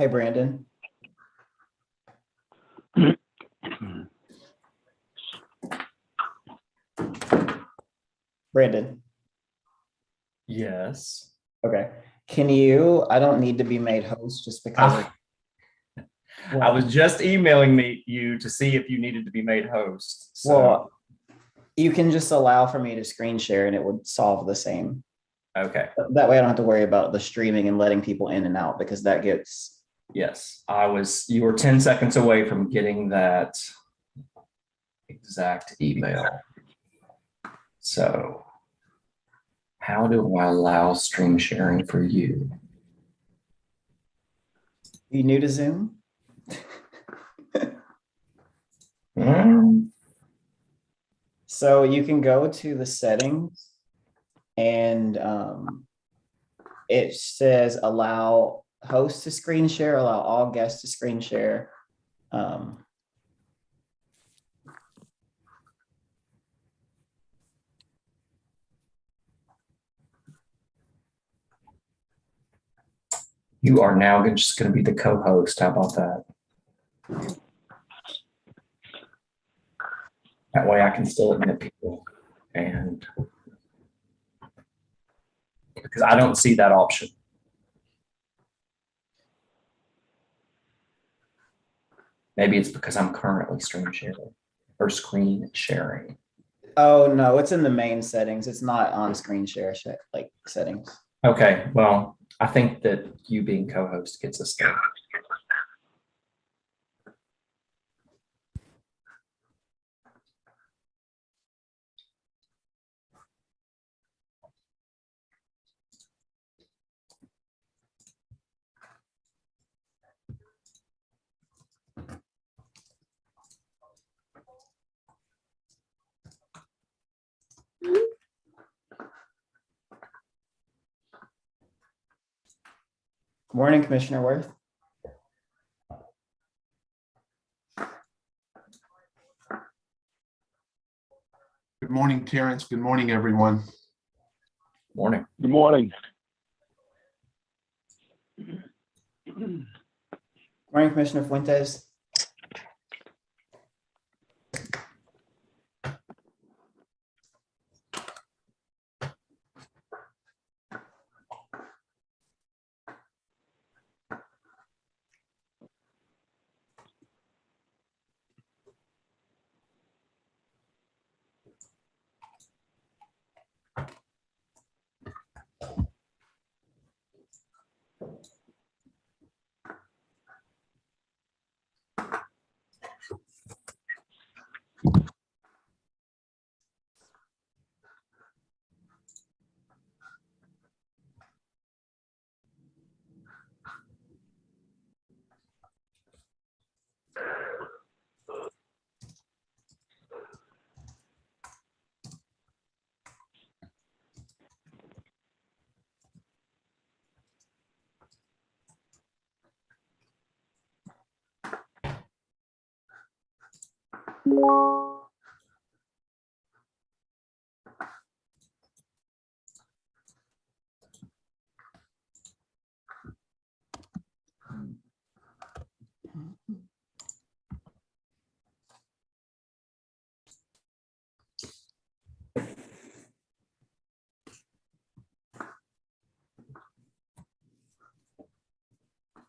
Hey, Brandon. Brandon. Yes. Okay. I don't need to be made host just because. I was just emailing you to see if you needed to be made host. So, Well, you can just allow for me to screen share and it would solve the same. okay. That way I don't have to worry about the streaming and letting people in and out because that gets. Yes, you were 10 seconds away from getting that exact email. So how do I allow stream sharing for you? You new to Zoom? So you can go to the settings and it says allow host to screen share, allow all guests to screen share. You are now just going to be the co-host. How about that? That way I can still admit people, and because I don't see that option. Maybe it's because I'm currently screen sharing or screen sharing. Oh no, it's in the main settings. It's not on screen share like settings. Okay, well, I think that you being co-host gets us there. Good morning, Commissioner Worth. Good morning, Terrence. Good morning, everyone. Morning. Good morning. Good morning, Commissioner Fuentes.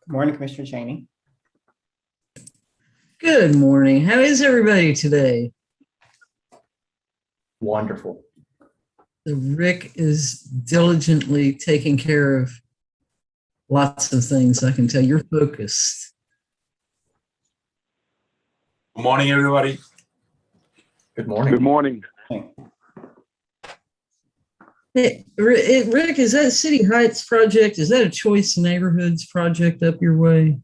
Good morning, Commissioner Cheney. Good morning. How is everybody today? Wonderful. Rick is diligently taking care of lots of things. I can tell you're focused. Good morning, everybody. Good morning. Good morning. Hey, Rick, is that City Heights project? Is that a Choice Neighborhoods project up your way?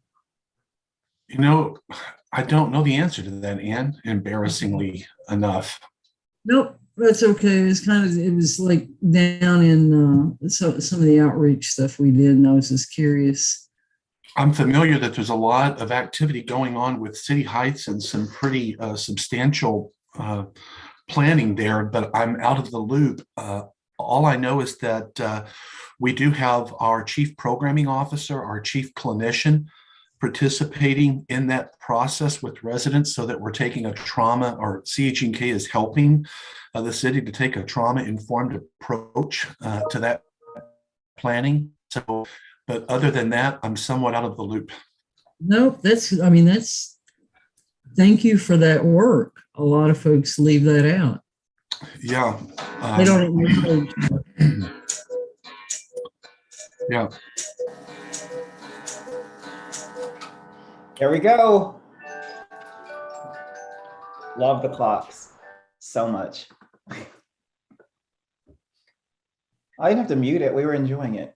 You know, I don't know the answer to that, Ann, embarrassingly enough. Nope, that's okay. It was like down in some of the outreach stuff we did, and I was just curious. I'm familiar that there's a lot of activity going on with City Heights and some pretty substantial planning there, but I'm out of the loop. All I know is that we do have our chief programming officer, our chief clinician, participating in that process with residents so that we're taking a trauma, or CHNK is helping the city to take a trauma-informed approach to that planning. So, but other than that, I'm somewhat out of the loop. Nope, thank you for that work. A lot of folks leave that out. Yeah. They don't even Yeah. There we go. Love the clocks so much. I didn't have to mute it. We were enjoying it.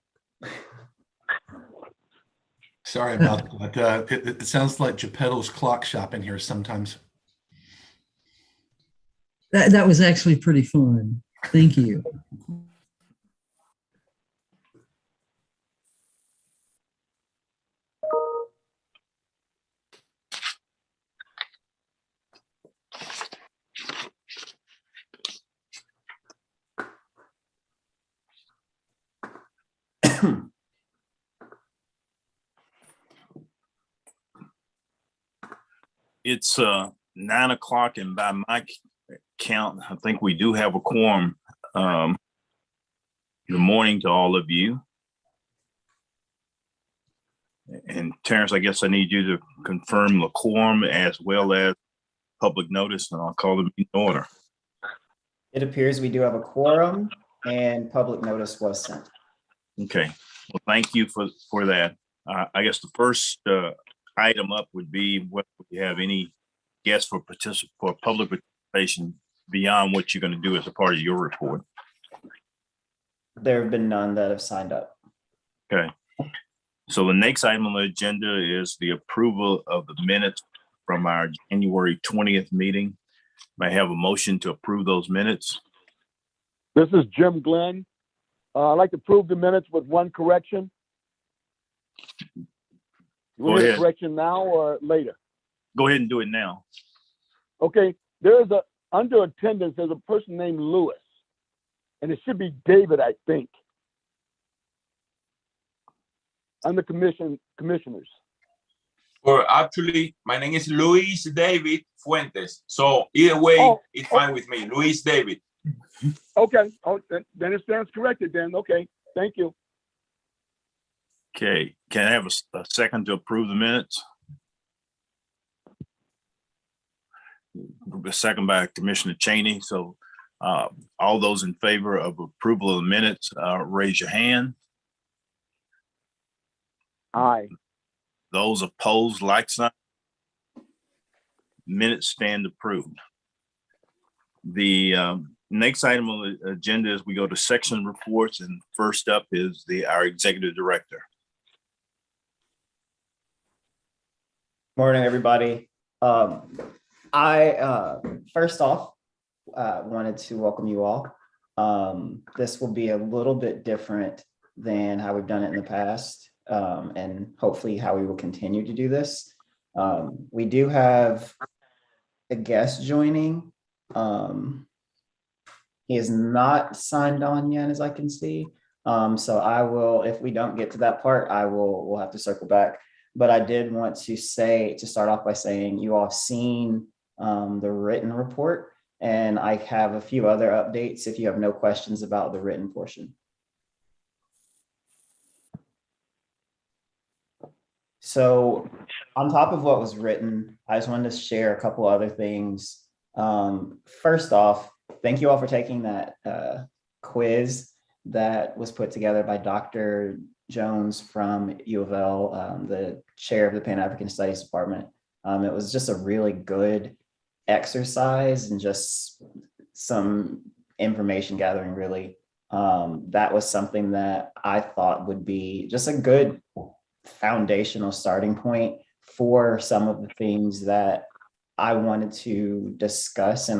Sorry about that. It sounds like Geppetto's clock shop in here sometimes. that was actually pretty fun. Thank you. It's 9 o'clock, and by my count, I think we do have a quorum. Good morning to all of you. And Terrence, I guess I need you to confirm the quorum as well as public notice, and I'll call the meeting to order. It appears we do have a quorum and public notice was sent. Okay, well, thank you for that. I guess the first item up would be whether we have any guests for public participation beyond what you're going to do as a part of your report. There have been none that have signed up. Okay. So the next item on the agenda is the approval of the minutes from our January 20th meeting. May I have a motion to approve those minutes? This is Jim Glenn. I'd like to approve the minutes with one correction. You Go want a ahead. correction now or later? Go ahead and do it now. Okay, under attendance, there's a person named Lewis, and it should be David, I think. Under commissioners. Or actually, my name is Luis David Fuentes. So either way, it's fine with me. Luis David. Okay, then it stands corrected then. Okay, thank you. Okay, can I have a second to approve the minutes? A second by Commissioner Cheney. So all those in favor of approval of the minutes, raise your hand. Aye. Those opposed, like sign. Minutes stand approved. The next item on the agenda is we go to section reports, and first up is our executive director. Morning, everybody. I first off wanted to welcome you all. This will be a little bit different than how we've done it in the past, and hopefully how we will continue to do this. We do have a guest joining. He is not signed on yet, as I can see. So I will, if we don't get to that part, we'll have to circle back. But I did want to start off by saying you all have seen the written report, and I have a few other updates if you have no questions about the written portion. So on top of what was written, I just wanted to share a couple other things. First off, thank you all for taking that quiz that was put together by Dr. Jones from U of L, the chair of the Pan-African Studies Department. It was just a really good exercise and just some information gathering, really. That was something that I thought would be just a good foundational starting point for some of the things that I wanted to discuss in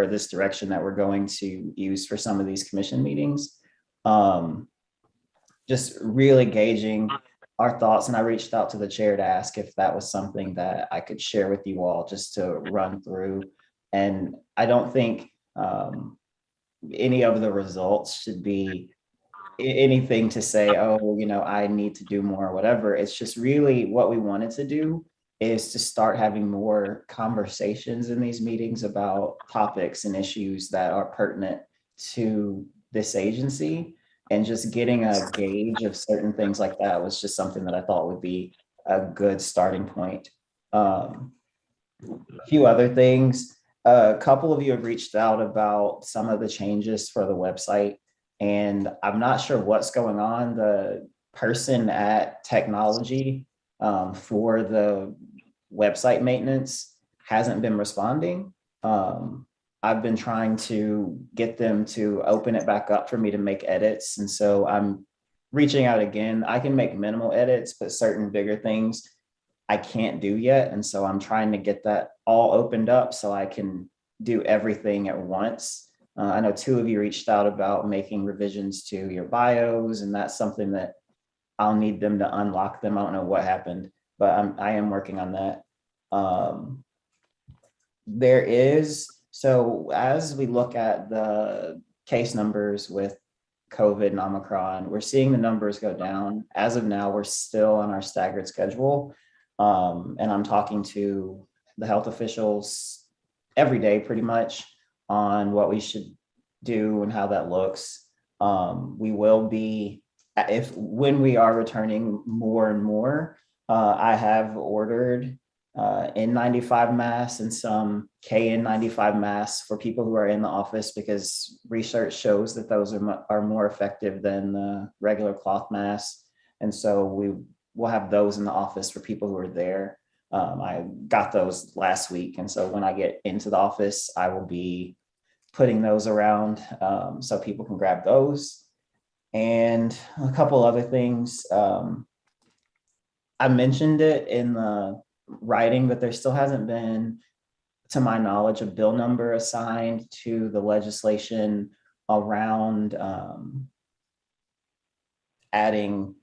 this direction that we're going to use for some of these commission meetings. Just really gauging our thoughts. And I reached out to the chair to ask if that was something that I could share with you all just to run through. And I don't think any of the results should be anything to say, oh, I need to do more or whatever. It's just really what we wanted to do is to start having more conversations in these meetings about topics and issues that are pertinent to this agency. And just getting a gauge of certain things like that was just something that I thought would be a good starting point. A few other things. A couple of you have reached out about some of the changes for the website, and I'm not sure what's going on. The person at technology for the website maintenance hasn't been responding. I've been trying to get them to open it back up for me to make edits. And so I'm reaching out again. I can make minimal edits, but certain bigger things I can't do yet. And so I'm trying to get that all opened up so I can do everything at once. I know two of you reached out about making revisions to your bios, and that's something that I'll need them to unlock them. I don't know what happened, but I am working on that. So as we look at the case numbers with COVID and Omicron, we're seeing the numbers go down. As of now, we're still on our staggered schedule. And I'm talking to the health officials every day pretty much on what we should do and how that looks. We will be, when we are returning more and more, I have ordered N95 masks and some KN95 masks for people who are in the office, because research shows that those are more effective than the regular cloth masks. And so we will have those in the office for people who are there. I got those last week. And so when I get into the office, I will be putting those around so people can grab those. And a couple other things. I mentioned it in the writing, but there still hasn't been, to my knowledge, a bill number assigned to the legislation around adding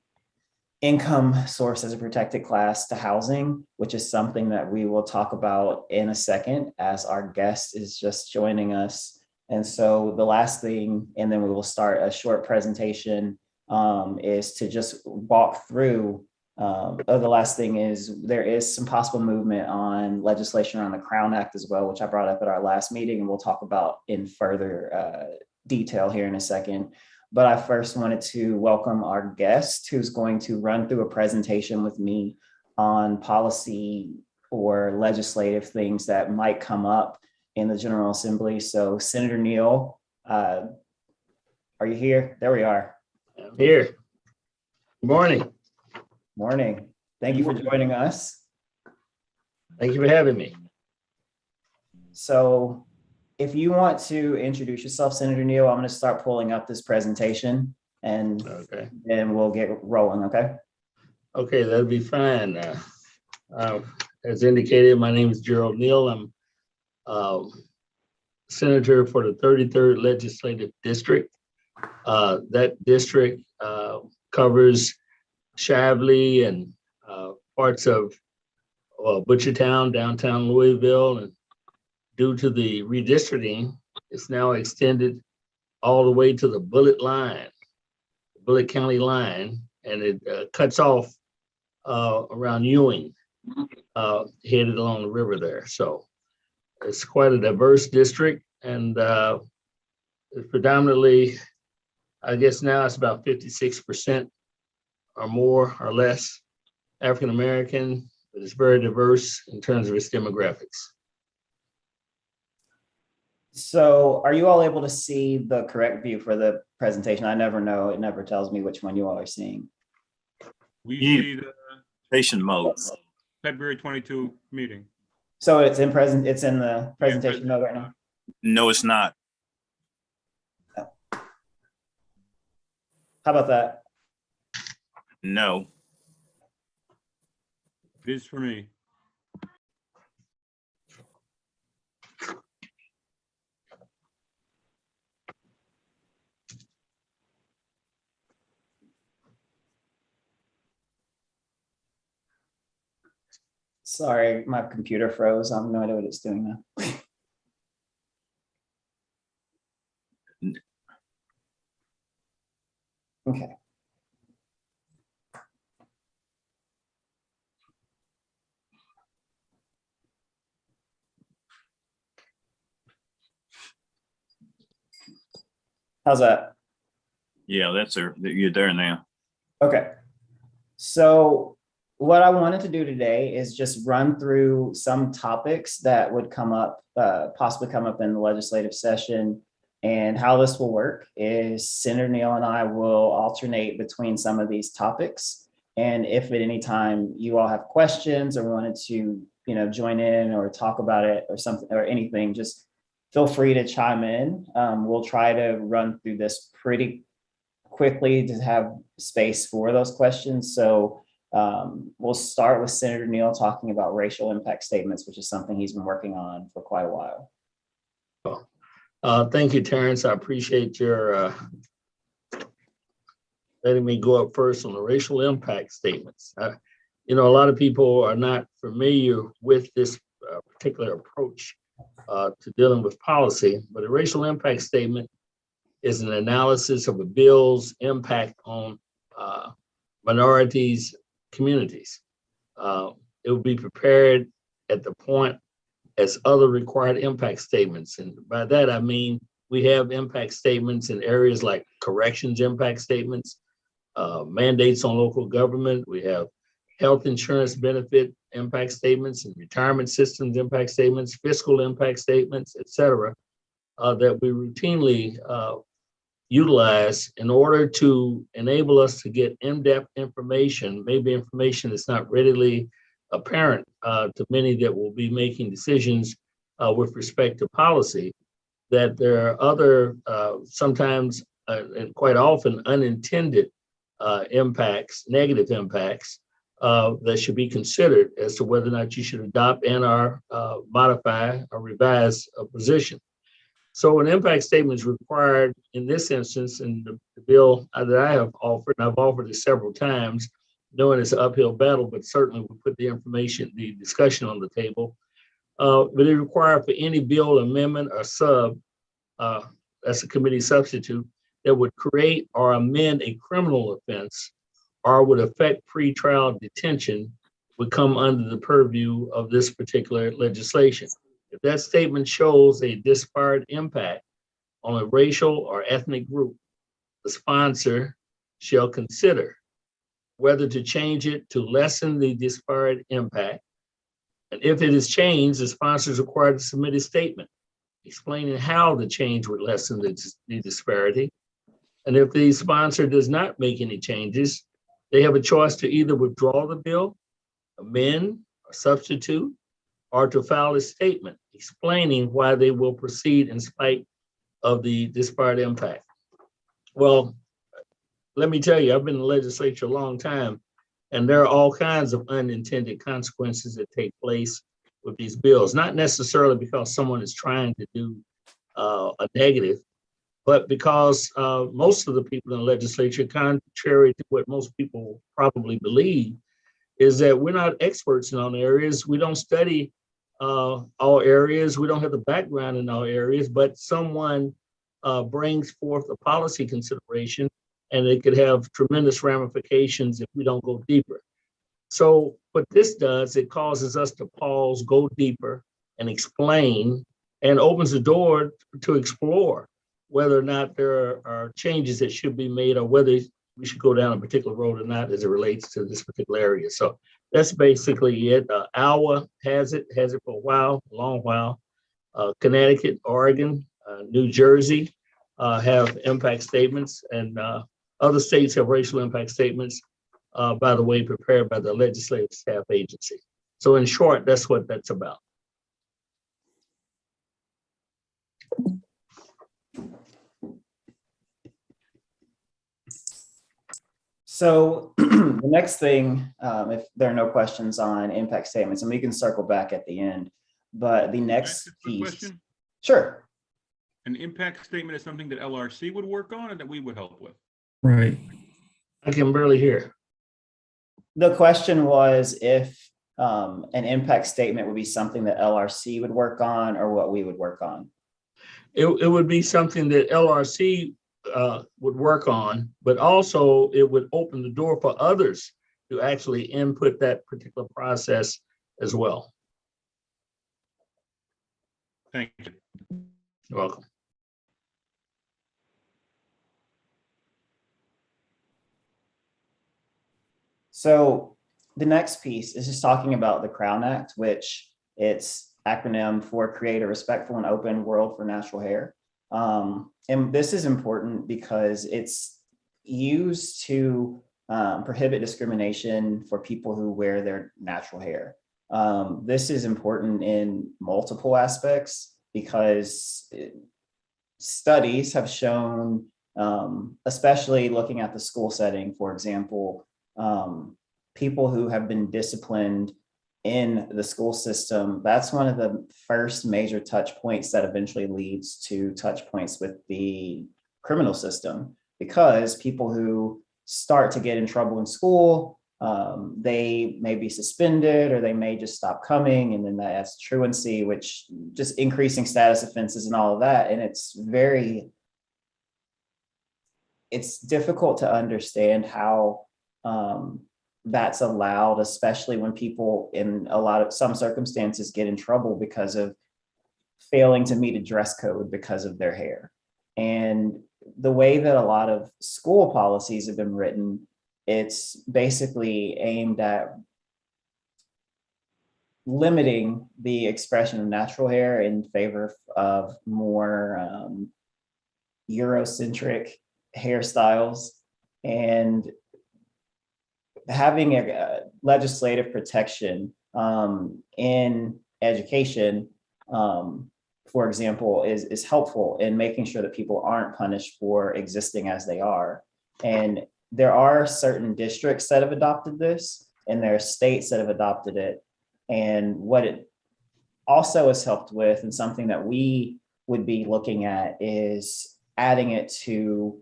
income source as a protected class to housing, which is something that we will talk about in a second as our guest is just joining us. And so the last thing, and then we will start a short presentation, is to just walk through. The last thing is there is some possible movement on legislation around the Crown Act as well, which I brought up at our last meeting, and we'll talk about in further detail here in a second. But I first wanted to welcome our guest, who's going to run through a presentation with me on policy or legislative things that might come up in the General Assembly. So Senator Neal, are you here? There we are. I'm here. Good morning. Morning. Thank you for joining us. Thank you for having me. So if you want to introduce yourself, Senator Neal, I'm going to start pulling up this presentation, and then we'll get rolling, okay? Okay, that'll be fine. As indicated, my name is Gerald Neal. I'm Senator for the 33rd Legislative District. That district covers Shively and parts of Butchertown, downtown Louisville, and due to the redistricting, it's now extended all the way to the Bullitt County line, and it cuts off around Ewing, headed along the river there. So it's quite a diverse district, and it's predominantly, I guess now it's about 56% or more or less African American, but it's very diverse in terms of its demographics. So are you all able to see the correct view for the presentation? I never know. It never tells me which one you all are seeing. We see the Patient mode. February 22 meeting. So it's in the presentation mode right now? No, it's not. How about that? No. It is for me. Sorry, my computer froze. I have no idea what it's doing now. Okay. How's that? Yeah, you're there now. Okay. So what I wanted to do today is just run through some topics that would come up, possibly come up in the legislative session. And how this will work is Senator Neal and I will alternate between some of these topics. And if at any time you all have questions or wanted to, join in or talk about it or something or anything, just feel free to chime in. We'll try to run through this pretty quickly to have space for those questions. So we'll start with Senator Neal talking about racial impact statements, which is something he's been working on for quite a while. Thank you, Terrence. I appreciate your letting me go up first on the racial impact statements. A lot of people are not familiar with this particular approach to dealing with policy, but a racial impact statement is an analysis of a bill's impact on minorities, communities. It will be prepared at the point as other required impact statements. And by that, I mean, we have impact statements in areas like corrections impact statements, mandates on local government. We have health insurance benefit impact statements and retirement systems impact statements, fiscal impact statements, et cetera, that we routinely utilize in order to enable us to get in-depth information, maybe information that's not readily apparent to many that will be making decisions with respect to policy, that there are other, sometimes and quite often unintended impacts, negative impacts that should be considered as to whether or not you should adopt and or modify or revise a position. So an impact statement is required in this instance in the bill that I have offered, and I've offered it several times, knowing it's an uphill battle, but certainly we'll put the information, the discussion on the table. But it requires for any bill amendment or sub, that's a committee substitute, that would create or amend a criminal offense or would affect pretrial detention would come under the purview of this particular legislation. If that statement shows a disparate impact on a racial or ethnic group, the sponsor shall consider whether to change it to lessen the disparate impact. And if it is changed, the sponsor is required to submit a statement explaining how the change would lessen the disparity. And if the sponsor does not make any changes, they have a choice to either withdraw the bill, amend, or substitute, or to file a statement explaining why they will proceed in spite of the disparate impact. Well, let me tell you, I've been in the legislature a long time, and there are all kinds of unintended consequences that take place with these bills, not necessarily because someone is trying to do a negative, but because most of the people in the legislature, contrary to what most people probably believe, is that we're not experts in all areas. We don't study all areas. We don't have the background in all areas, but someone brings forth a policy consideration and it could have tremendous ramifications if we don't go deeper. So what this does, it causes us to pause, go deeper and explain, and opens the door to explore whether or not there are changes that should be made or whether we should go down a particular road or not as it relates to this particular area. So that's basically it. Iowa has it for a while, a long while. Connecticut, Oregon, New Jersey have impact statements, and other states have racial impact statements, by the way, prepared by the legislative staff agency. So in short, that's what that's about. So the next thing, if there are no questions on impact statements, and we can circle back at the end, but the next piece. Question? Sure. An impact statement is something that LRC would work on and that we would help with. Right. I can barely hear. The question was if an impact statement would be something that LRC would work on or what we would work on. It would be something that LRC would work on, but also it would open the door for others to actually input that particular process as well. Thank you. You're welcome. So the next piece is just talking about the Crown Act, which it's acronym for Create a Respectful and Open World for Natural Hair. And this is important because it's used to prohibit discrimination for people who wear their natural hair. This is important in multiple aspects because studies have shown, especially looking at the school setting, for example, people who have been disciplined in the school system, that's one of the first major touch points that eventually leads to touch points with the criminal system, because people who start to get in trouble in school, they may be suspended or they may just stop coming, and then that adds truancy, which just increasing status offenses and all of that. And it's difficult to understand how that's allowed, especially when people in some circumstances get in trouble because of failing to meet a dress code because of their hair. And the way that a lot of school policies have been written, it's basically aimed at limiting the expression of natural hair in favor of more Eurocentric hairstyles, and having a legislative protection in education, for example, is helpful in making sure that people aren't punished for existing as they are. And there are certain districts that have adopted this, and there are states that have adopted it. And what it also has helped with, and something that we would be looking at, is adding it to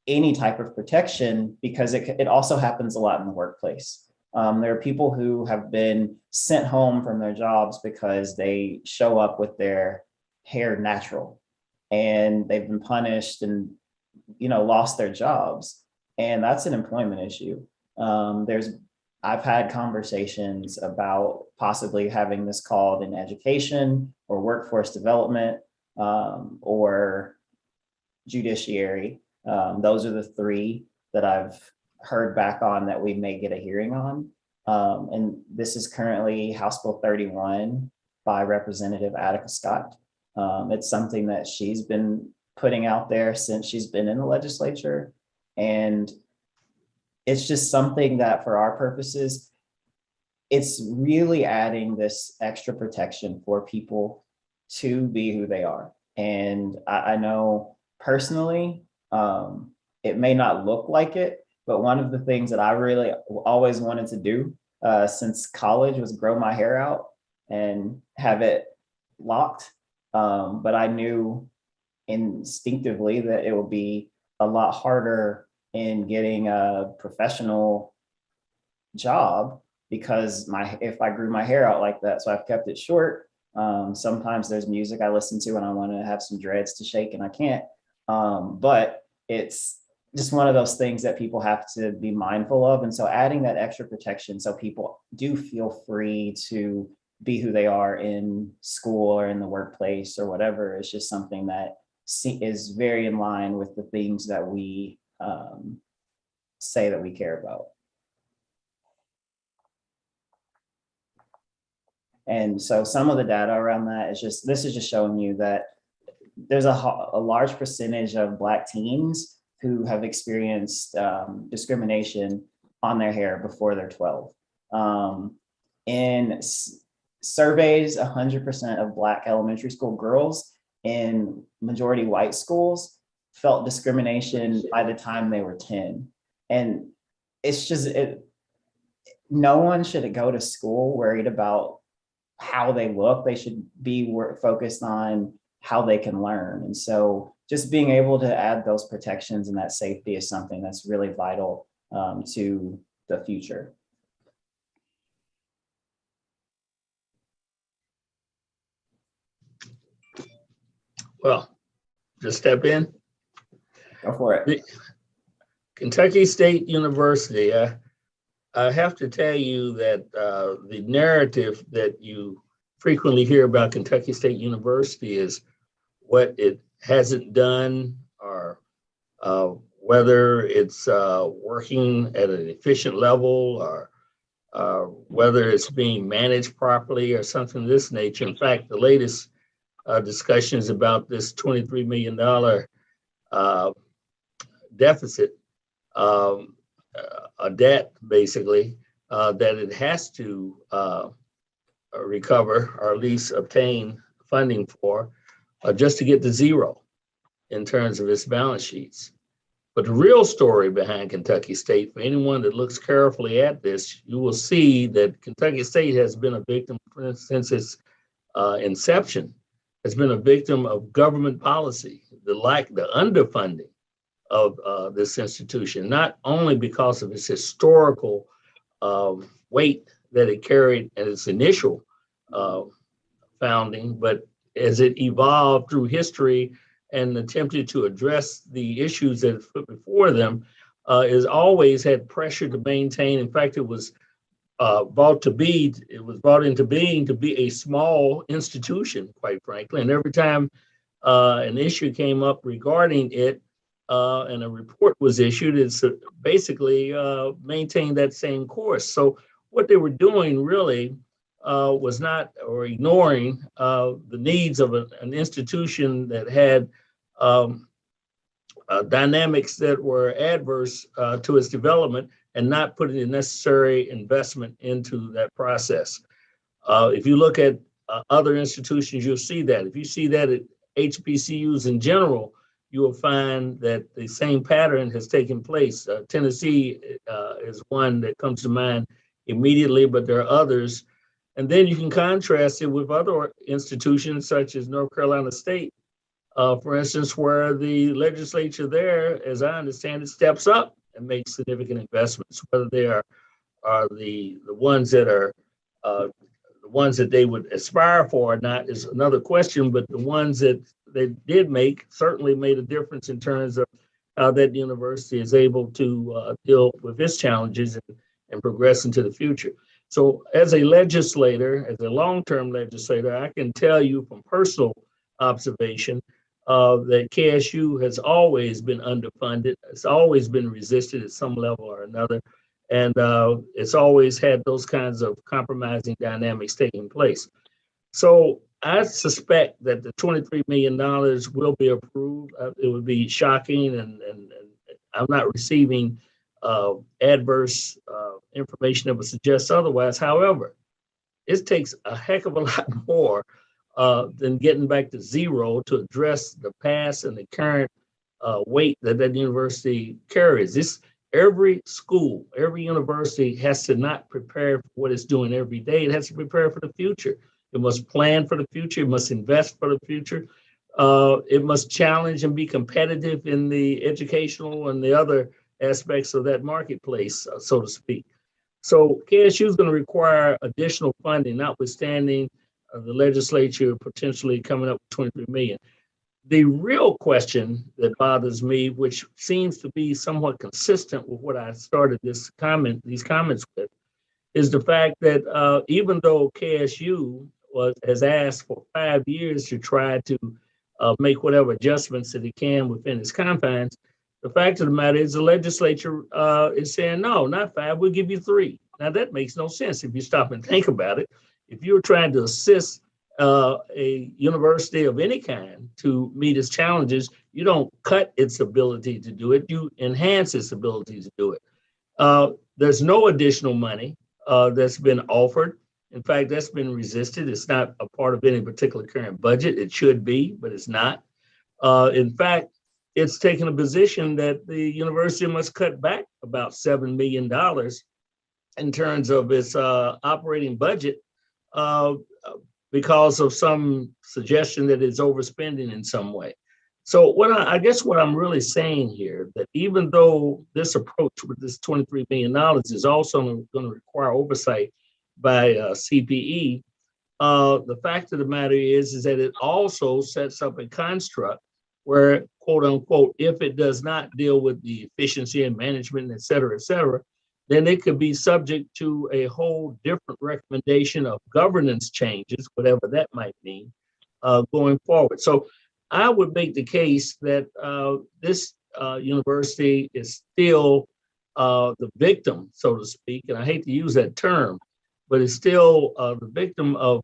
any type of protection, because it also happens a lot in the workplace. There are people who have been sent home from their jobs because they show up with their hair natural, and they've been punished and lost their jobs, and that's an employment issue. I've had conversations about possibly having this called in education or workforce development or judiciary. Those are the three that I've heard back on that we may get a hearing on. And this is currently House Bill 31 by Representative Attica Scott. It's something that she's been putting out there since she's been in the legislature. And it's just something that, for our purposes, it's really adding this extra protection for people to be who they are. And I know personally, it may not look like it, but one of the things that I really always wanted to do since college was grow my hair out and have it locked. But I knew instinctively that it would be a lot harder in getting a professional job, because if I grew my hair out like that, so I've kept it short. Sometimes there's music I listen to and I want to have some dreads to shake and I can't. But it's just one of those things that people have to be mindful of. And so adding that extra protection so people do feel free to be who they are in school or in the workplace or whatever is just something that is very in line with the things that we say that we care about. And so some of the data around that is this is just showing you that there's a large percentage of Black teens who have experienced discrimination on their hair before they're 12. In surveys, 100% of Black elementary school girls in majority white schools felt discrimination by the time they were 10. And it's just, no one should go to school worried about how they look. They should be focused on how they can learn. And so just being able to add those protections and that safety is something that's really vital to the future. Well, just step in. Go for it. The Kentucky State University, I have to tell you that the narrative that you frequently hear about Kentucky State University is what it hasn't done, or whether it's working at an efficient level, or whether it's being managed properly or something of this nature. In fact, the latest discussions about this $23 million deficit, a debt basically, that it has to recover or at least obtain funding for, just to get to zero in terms of its balance sheets. But the real story behind Kentucky State, for anyone that looks carefully at this, you will see that Kentucky State has been a victim since its inception, has been a victim of government policy, the underfunding of this institution, not only because of its historical weight that it carried at its initial founding, but as it evolved through history and attempted to address the issues that it put before them, has always had pressure to maintain. In fact, it was brought into being to be a small institution, quite frankly. And every time an issue came up regarding it, and a report was issued, it's basically maintained that same course. So what they were doing really was not, or ignoring the needs of an institution that had dynamics that were adverse to its development, and not putting the necessary investment into that process. If you look at other institutions, you'll see that. If you see that at HBCUs in general, you will find that the same pattern has taken place. Tennessee is one that comes to mind immediately, but there are others. And then you can contrast it with other institutions such as North Carolina State, for instance, where the legislature there, as I understand it, steps up and makes significant investments. Whether they are the ones that are the ones that they would aspire for or not is another question, but the ones that they did make certainly made a difference in terms of how that university is able to deal with its challenges and progress into the future. So as a legislator, as a long-term legislator, I can tell you from personal observation that KSU has always been underfunded. It's always been resisted at some level or another. And it's always had those kinds of compromising dynamics taking place. So I suspect that the $23 million will be approved. It would be shocking, and I'm not receiving adverse information that would suggest otherwise. However, it takes a heck of a lot more than getting back to zero to address the past and the current weight that university carries. Every school, every university has to not prepare for what it's doing every day. It has to prepare for the future. It must plan for the future. It must invest for the future. It must challenge and be competitive in the educational and the other aspects of that marketplace, so to speak. So KSU is going to require additional funding, notwithstanding the legislature potentially coming up with 23 million. The real question that bothers me, which seems to be somewhat consistent with what I started these comments with, is the fact that even though KSU has asked for 5 years to try to make whatever adjustments that it can within its confines, the fact of the matter is the legislature is saying, no, not 5, we'll give you 3. Now that makes no sense if you stop and think about it. If you're trying to assist a university of any kind to meet its challenges, you don't cut its ability to do it, you enhance its ability to do it. There's no additional money that's been offered. In fact, that's been resisted. It's not a part of any particular current budget. It should be, but it's not. In fact, it's taken a position that the university must cut back about $7 million in terms of its operating budget because of some suggestion that it's overspending in some way. So I guess what I'm really saying here, that even though this approach with this $23 million is also going to require oversight by CPE, the fact of the matter is that it also sets up a construct where quote unquote, if it does not deal with the efficiency and management, et cetera, then it could be subject to a whole different recommendation of governance changes, whatever that might mean, going forward. So I would make the case that this university is still the victim, so to speak, and I hate to use that term, but it's still the victim of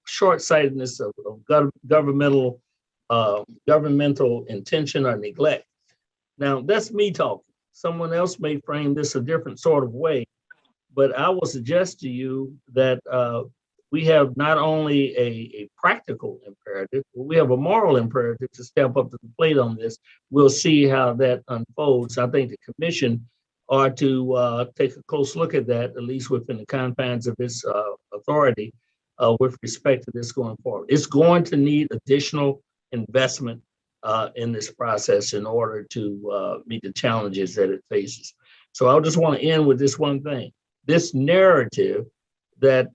short-sightedness of governmental intention or neglect. Now, that's me talking. Someone else may frame this a different sort of way, but I will suggest to you that we have not only a practical imperative, but we have a moral imperative to step up to the plate on this. We'll see how that unfolds. I think the commission ought to take a close look at that, at least within the confines of its authority, with respect to this going forward. It's going to need additional investment in this process in order to meet the challenges that it faces. So I just want to end with this one thing. This narrative that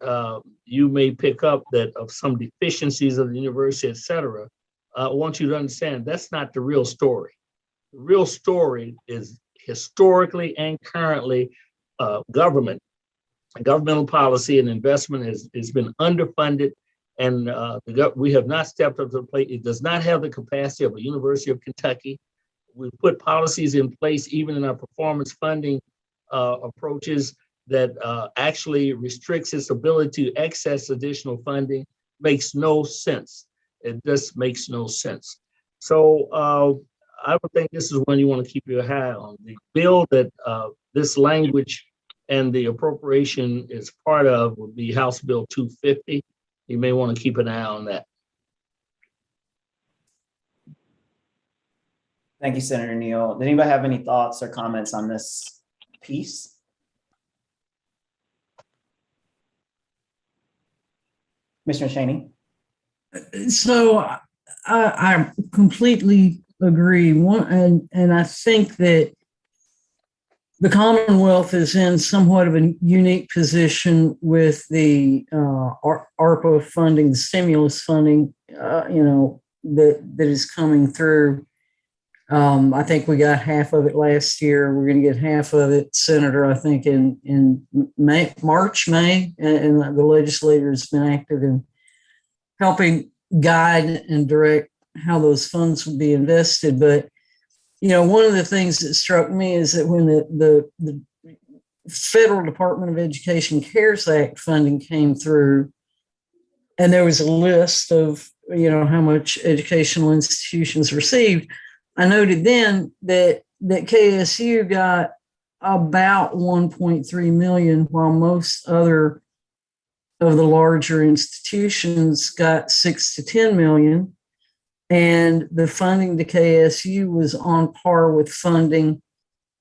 you may pick up that of some deficiencies of the university, et cetera, I want you to understand that's not the real story. The real story is historically and currently governmental policy and investment has been underfunded, and we have not stepped up to the plate. It does not have the capacity of a University of Kentucky. We've put policies in place, even in our performance funding approaches, that actually restricts its ability to access additional funding. Makes no sense. It just makes no sense. So I would think this is one you want to keep your eye on. The bill that this language and the appropriation is part of would be House Bill 250. You may want to keep an eye on that. Thank you, Senator Neal. Did anybody have any thoughts or comments on this piece? Commissioner Cheney? So I completely agree. And I think that the Commonwealth is in somewhat of a unique position with the ARPA funding, the stimulus funding, that is coming through. I think we got half of it last year. We're going to get half of it, Senator, I think in March, May, and the legislature has been active in helping guide and direct how those funds would be invested. But, one of the things that struck me is that when the Federal Department of Education CARES Act funding came through, and there was a list of, how much educational institutions received, I noted then that KSU got about 1.3 million, while most other of the larger institutions got 6 to 10 million. And the funding to KSU was on par with funding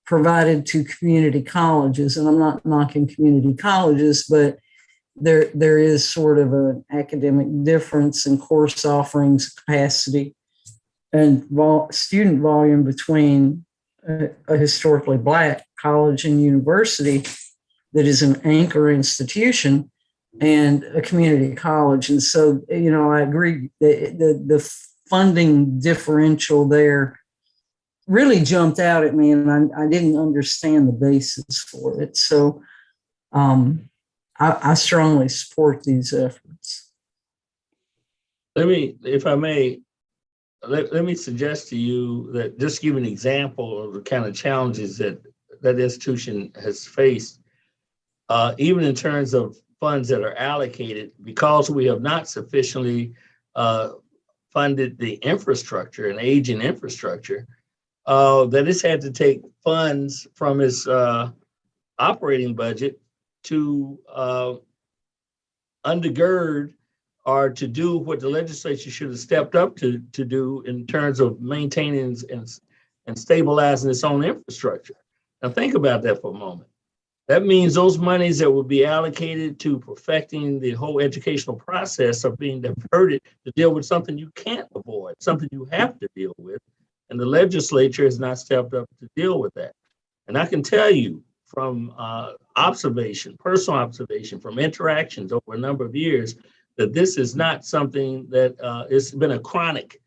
provided to community colleges. And I'm not knocking community colleges, but there is sort of an academic difference in course offerings, capacity, and student volume between a historically Black college and university that is an anchor institution and a community college. And so, I agree that the funding differential there really jumped out at me, and I didn't understand the basis for it. So I strongly support these efforts. If I may, let me suggest to you that just give an example of the kind of challenges that institution has faced, even in terms of funds that are allocated, because we have not sufficiently funded the infrastructure and aging infrastructure, that it's had to take funds from its operating budget to undergird or to do what the legislature should have stepped up to do in terms of maintaining and stabilizing its own infrastructure. Now think about that for a moment. That means those monies that would be allocated to perfecting the whole educational process are being diverted to deal with something you can't avoid, something you have to deal with. And the legislature has not stepped up to deal with that. And I can tell you from personal observation, from interactions over a number of years, that this is not something that it's been a chronic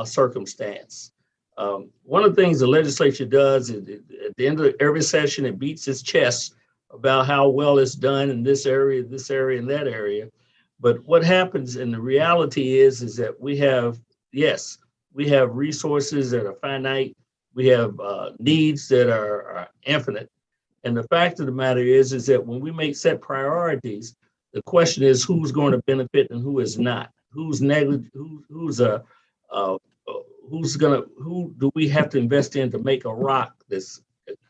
circumstance. One of the things the legislature does is at the end of every session, it beats its chest about how well it's done in this area, and that area. But what happens in the reality is that we have, yes, we have resources that are finite. We have needs that are infinite. And the fact of the matter is that when we make set priorities, the question is who's going to benefit and who is not. Who's negligent? Who do we have to invest in to make a rock that's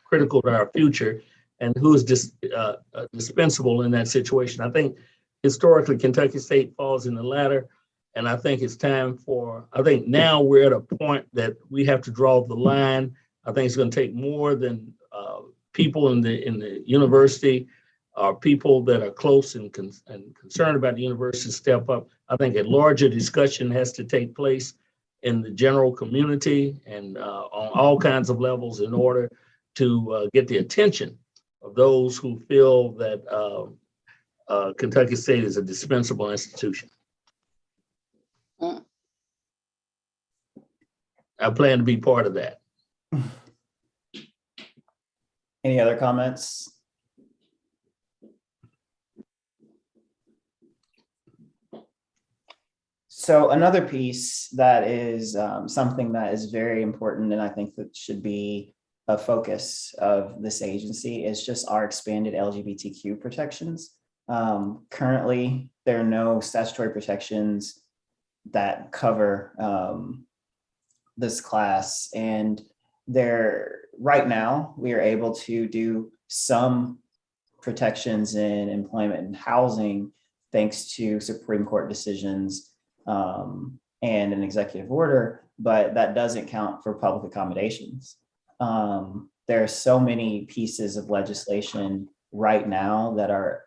critical to our future, and who's dispensable in that situation? I think historically Kentucky State falls in the latter, and I think it's time I think now we're at a point that we have to draw the line. I think it's going to take more than people in the university, or people that are close and concerned about the university step up. I think a larger discussion has to take place in the general community and on all kinds of levels in order to get the attention of those who feel that Kentucky State is a dispensable institution. I plan to be part of that. Any other comments? So another piece that is something that is very important, and I think that should be a focus of this agency, is just our expanded LGBTQ protections. Currently, there are no statutory protections that cover this class, and right now we are able to do some protections in employment and housing thanks to Supreme Court decisions and an executive order, but that doesn't count for public accommodations. There are so many pieces of legislation right now that are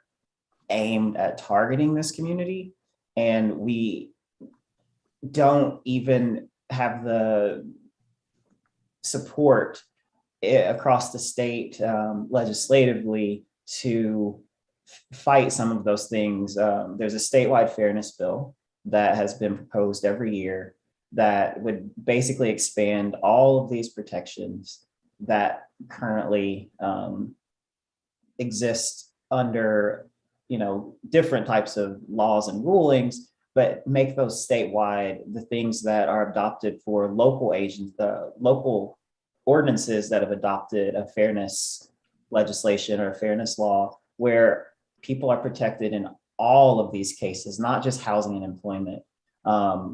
aimed at targeting this community, and we don't even have the support across the state legislatively to fight some of those things. There's a statewide fairness bill that has been proposed every year that would basically expand all of these protections that currently exist under, different types of laws and rulings, but make those statewide. The things that are adopted for local agents, the local ordinances that have adopted a fairness legislation or a fairness law, where people are protected in all of these cases, not just housing and employment.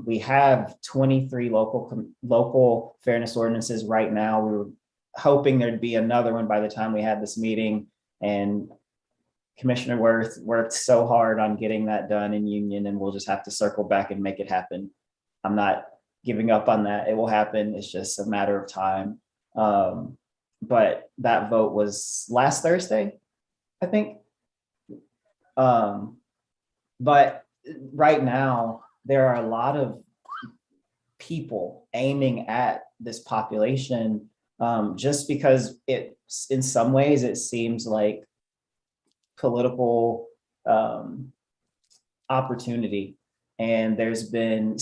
We have 23 local fairness ordinances right now. We were hoping there'd be another one by the time we had this meeting, and Commissioner Worth worked so hard on getting that done in Union, and we'll just have to circle back and make it happen. I'm not giving up on that. It will happen. It's just a matter of time. But that vote was last Thursday, I think. But right now, there are a lot of people aiming at this population just because in some ways, it seems like political opportunity. And there have been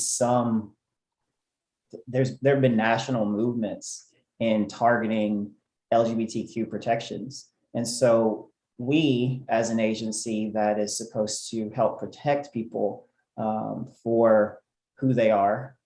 national movements in targeting LGBTQ protections. And so we, as an agency that is supposed to help protect people for who they are,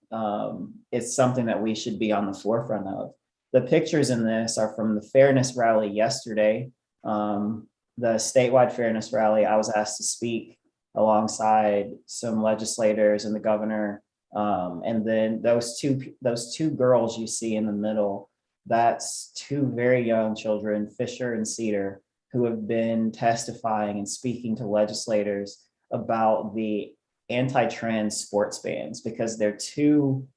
it's something that we should be on the forefront of. The pictures in this are from the fairness rally yesterday. The statewide fairness rally, I was asked to speak alongside some legislators and the governor. And then those two girls you see in the middle, that's two very young children, Fisher and Cedar, who have been testifying and speaking to legislators about the anti-trans sports bans, because they're two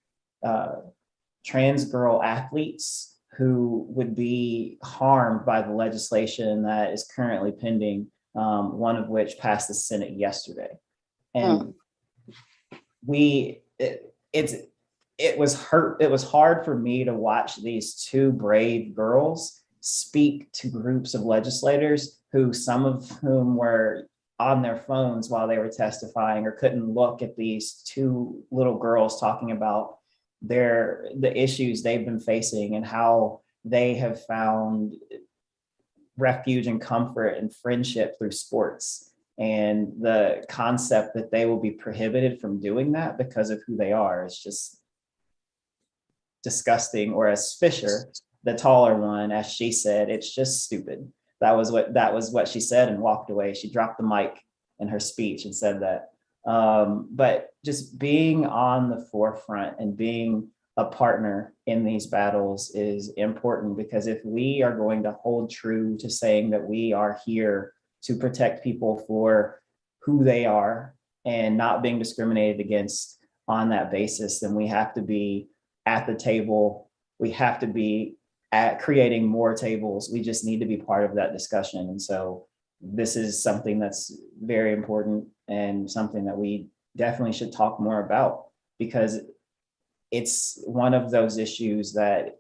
trans girl athletes who would be harmed by the legislation that is currently pending, one of which passed the Senate yesterday. And it was hard for me to watch these two brave girls speak to groups of legislators who, some of whom were on their phones while they were testifying, or couldn't look at these two little girls talking about the issues they've been facing and how they have found refuge and comfort and friendship through sports, and the concept that they will be prohibited from doing that because of who they are is just disgusting. Or as Fisher, the taller one, as she said, it's just stupid. That was what she said and walked away. She dropped the mic in her speech and said that. But just being on the forefront and being a partner in these battles is important, because if we are going to hold true to saying that we are here to protect people for who they are and not being discriminated against on that basis, then we have to be at the table. We have to be at creating more tables. We just need to be part of that discussion. And so this is something that's very important and something that we definitely should talk more about, because it's one of those issues that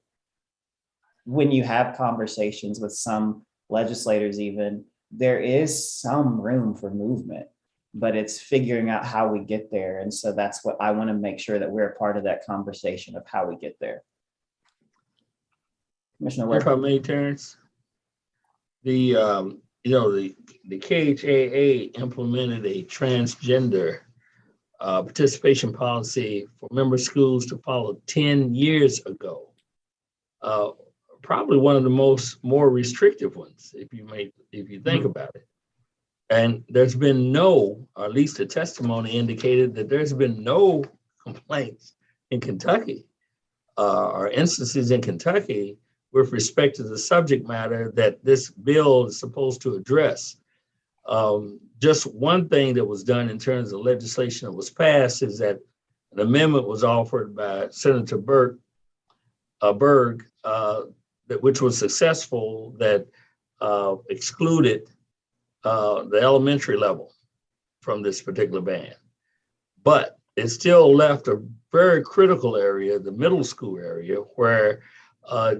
when you have conversations with some legislators, even, there is some room for movement, but it's figuring out how we get there. And so that's what I want to make sure that we're a part of that conversation of how we get there. Commissioner Ware. If I may, Terrence, the KHAA implemented a transgender participation policy for member schools to follow 10 years ago. Probably one of the more restrictive ones, if you think about it. And there's been no, or at least the testimony indicated that there's been no complaints in Kentucky or instances in Kentucky with respect to the subject matter that this bill is supposed to address. Just one thing that was done in terms of legislation that was passed is that an amendment was offered by Senator Berg, which was successful, that excluded the elementary level from this particular ban. But it still left a very critical area, the middle school area, where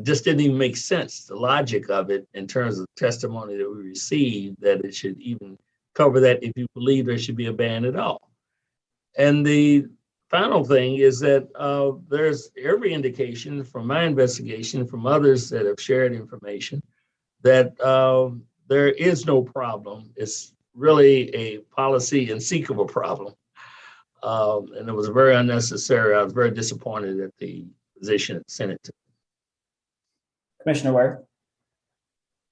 just didn't even make sense, the logic of it in terms of testimony that we received, that it should even cover that if you believe there should be a ban at all. And the final thing is that there's every indication from my investigation, from others that have shared information, that there is no problem. It's really a policy and seek of a problem. And it was very unnecessary. I was very disappointed at the position that the Senate took. Commissioner Ware.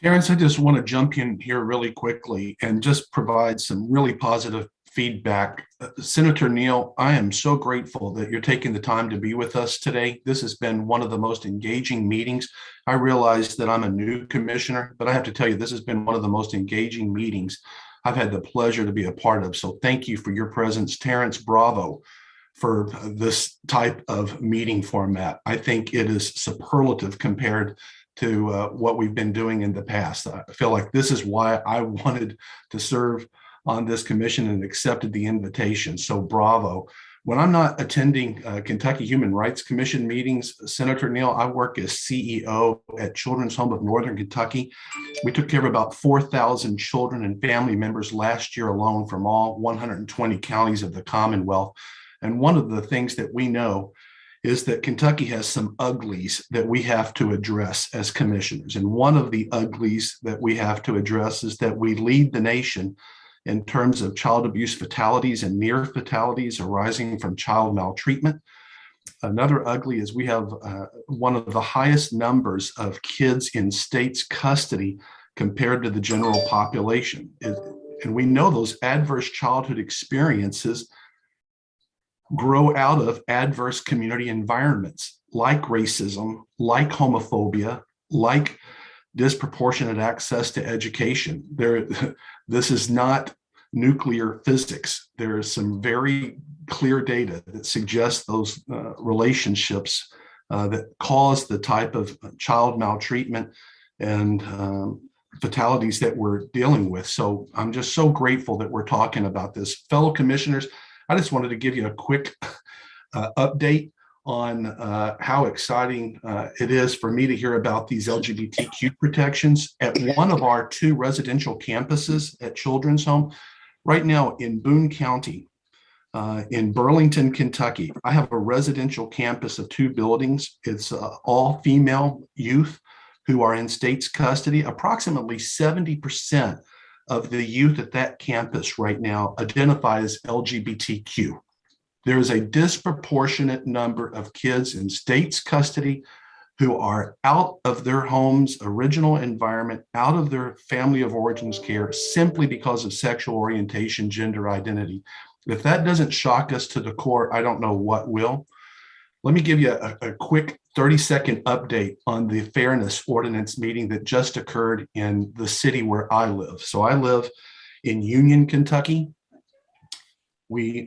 Terrence, I just want to jump in here really quickly and just provide some really positive feedback. Senator Neal, I am so grateful that you're taking the time to be with us today. This has been one of the most engaging meetings. I realize that I'm a new commissioner, but I have to tell you, this has been one of the most engaging meetings I've had the pleasure to be a part of. So thank you for your presence. Terrence, bravo for this type of meeting format. I think it is superlative compared to what we've been doing in the past. I feel like this is why I wanted to serve on this commission and accepted the invitation. So bravo. When I'm not attending Kentucky Human Rights Commission meetings, Senator Neal, I work as CEO at Children's Home of Northern Kentucky. We took care of about 4,000 children and family members last year alone from all 120 counties of the Commonwealth. And one of the things that we know is that Kentucky has some uglies that we have to address as commissioners. And one of the uglies that we have to address is that we lead the nation in terms of child abuse fatalities and near fatalities arising from child maltreatment. Another ugly is we have one of the highest numbers of kids in state's custody compared to the general population. And we know those adverse childhood experiences grow out of adverse community environments like racism, like homophobia, like disproportionate access to education. This is not nuclear physics. There is some very clear data that suggests those relationships that cause the type of child maltreatment and fatalities that we're dealing with. So I'm just so grateful that we're talking about this. Fellow commissioners, I just wanted to give you a quick update on how exciting it is for me to hear about these LGBTQ protections at one of our 2 residential campuses at Children's Home. Right now in Boone County, in Burlington, Kentucky. I have a residential campus of 2 buildings. It's all female youth who are in state's custody. Approximately 70% of the youth at that campus right now identify as LGBTQ. There is a disproportionate number of kids in state's custody who are out of their home's original environment, out of their family of origins care, simply because of sexual orientation, gender identity. If that doesn't shock us to the core, I don't know what will. Let me give you a quick 30-second update on the fairness ordinance meeting that just occurred in the city where I live. So I live in Union, Kentucky.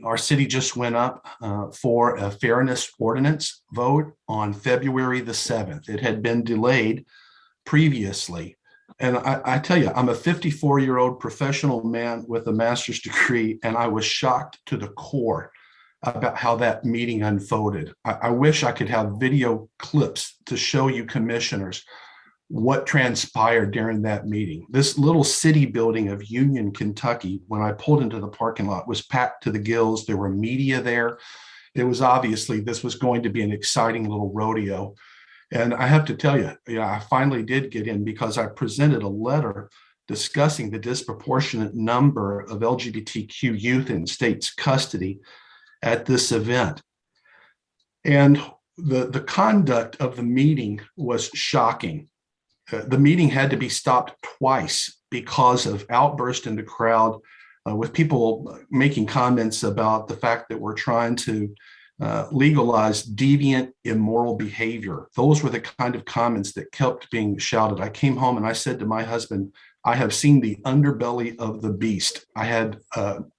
Our city just went up for a fairness ordinance vote on February the 7th. It had been delayed previously. And I tell you, I'm a 54-year-old professional man with a master's degree, and I was shocked to the core about how that meeting unfolded. I wish I could have video clips to show you commissioners what transpired during that meeting. This little city building of Union, Kentucky, when I pulled into the parking lot, was packed to the gills. There were media there. It was obviously, this was going to be an exciting little rodeo. And I have to tell you, I finally did get in because I presented a letter discussing the disproportionate number of LGBTQ youth in state's custody at this event. And the conduct of the meeting was shocking. The meeting had to be stopped twice because of outbursts in the crowd with people making comments about the fact that we're trying to legalize deviant, immoral behavior. Those were the kind of comments that kept being shouted. I came home and I said to my husband, I have seen the underbelly of the beast. I had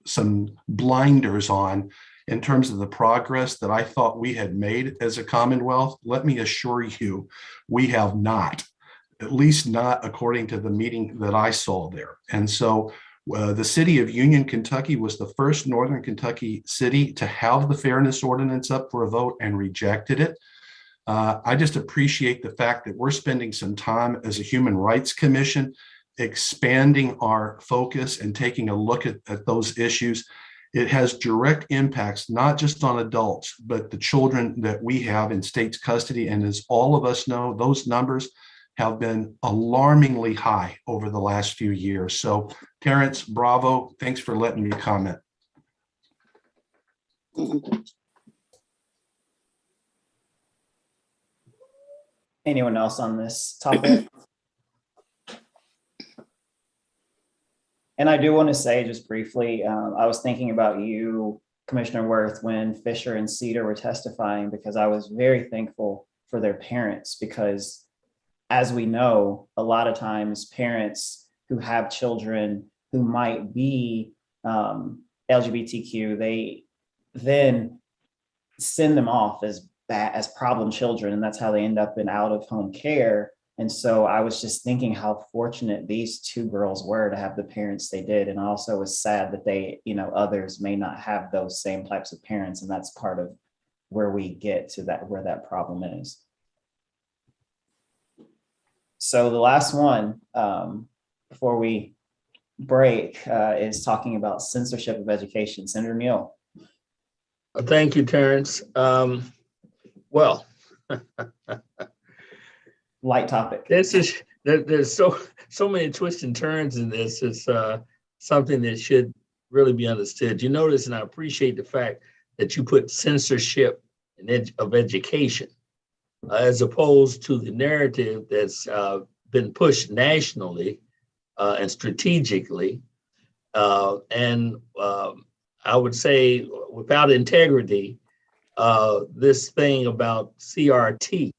some blinders on in terms of the progress that I thought we had made as a Commonwealth. Let me assure you, we have not. At least not according to the meeting that I saw there. And so the city of Union, Kentucky was the first Northern Kentucky city to have the fairness ordinance up for a vote and rejected it. I just appreciate the fact that we're spending some time as a Human Rights Commission, expanding our focus and taking a look at those issues. It has direct impacts, not just on adults, but the children that we have in state's custody. And as all of us know, those numbers have been alarmingly high over the last few years. So Terrence, bravo. Thanks for letting me comment. Anyone else on this topic? And I do want to say just briefly, I was thinking about you, Commissioner Worth, when Fisher and Cedar were testifying, because I was very thankful for their parents, because as we know, a lot of times parents who have children who might be LGBTQ, they then send them off as problem children, and that's how they end up in out-of-home care. And so I was just thinking how fortunate these 2 girls were to have the parents they did, and also was sad that they, others may not have those same types of parents, and that's part of where we get to that, where that problem is. So the last one before we break is talking about censorship of education. Senator Neal. Thank you, Terrence. Well, light topic. There's so many twists and turns in this. It's something that should really be understood. You notice, and I appreciate the fact that you put censorship of education, as opposed to the narrative that's been pushed nationally and strategically. And I would say without integrity, this thing about CRT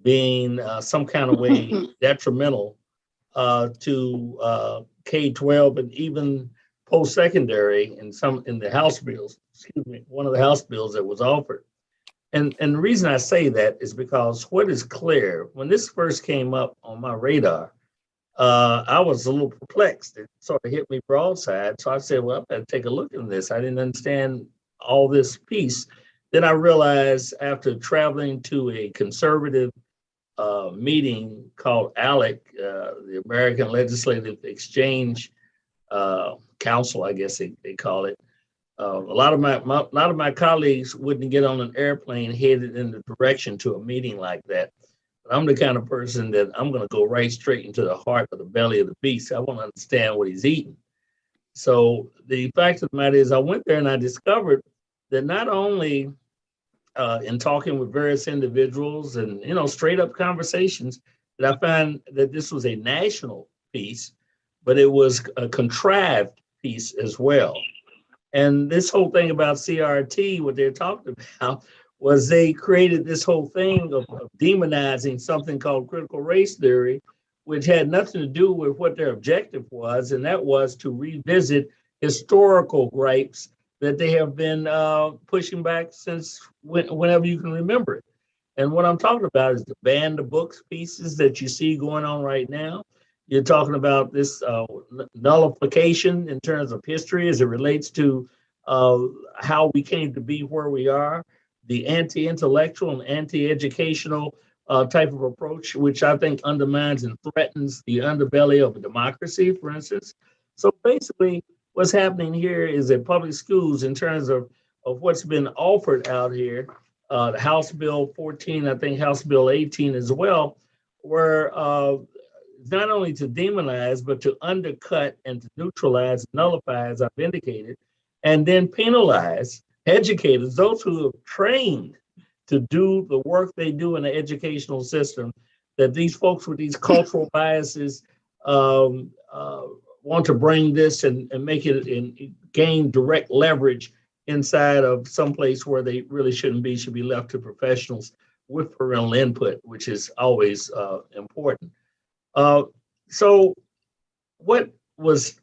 being some kind of way detrimental to K-12 and even post-secondary in the House bills, one of the House bills that was offered. And the reason I say that is because what is clear, when this first came up on my radar, I was a little perplexed. It sort of hit me broadside. So I said, well, I better take a look at this. I didn't understand all this piece. Then I realized after traveling to a conservative meeting called ALEC, the American Legislative Exchange Council, I guess they call it, a lot of my colleagues wouldn't get on an airplane headed in the direction to a meeting like that. But I'm the kind of person that I'm going to go right straight into the heart of the belly of the beast. I want to understand what he's eating. So the fact of the matter is, I went there and I discovered that not only in talking with various individuals and straight up conversations, that I found that this was a national piece, but it was a contrived piece as well. And this whole thing about CRT, what they're talking about, was they created this whole thing of demonizing something called critical race theory, which had nothing to do with what their objective was, and that was to revisit historical gripes that they have been pushing back since whenever you can remember it. And what I'm talking about is the ban the books pieces that you see going on right now. You're talking about this nullification in terms of history as it relates to how we came to be where we are, the anti-intellectual and anti-educational type of approach, which I think undermines and threatens the underbelly of a democracy, for instance. So basically, what's happening here is that public schools, in terms of what's been offered out here, the House Bill 14, I think House Bill 18 as well, were not only to demonize, but to undercut and to neutralize, nullify, as I've indicated, and then penalize educators, those who have trained to do the work they do in the educational system, that these folks with these cultural biases want to bring this and make it and gain direct leverage inside of some place where they really shouldn't be, should be left to professionals with parental input, which is always important. So what was,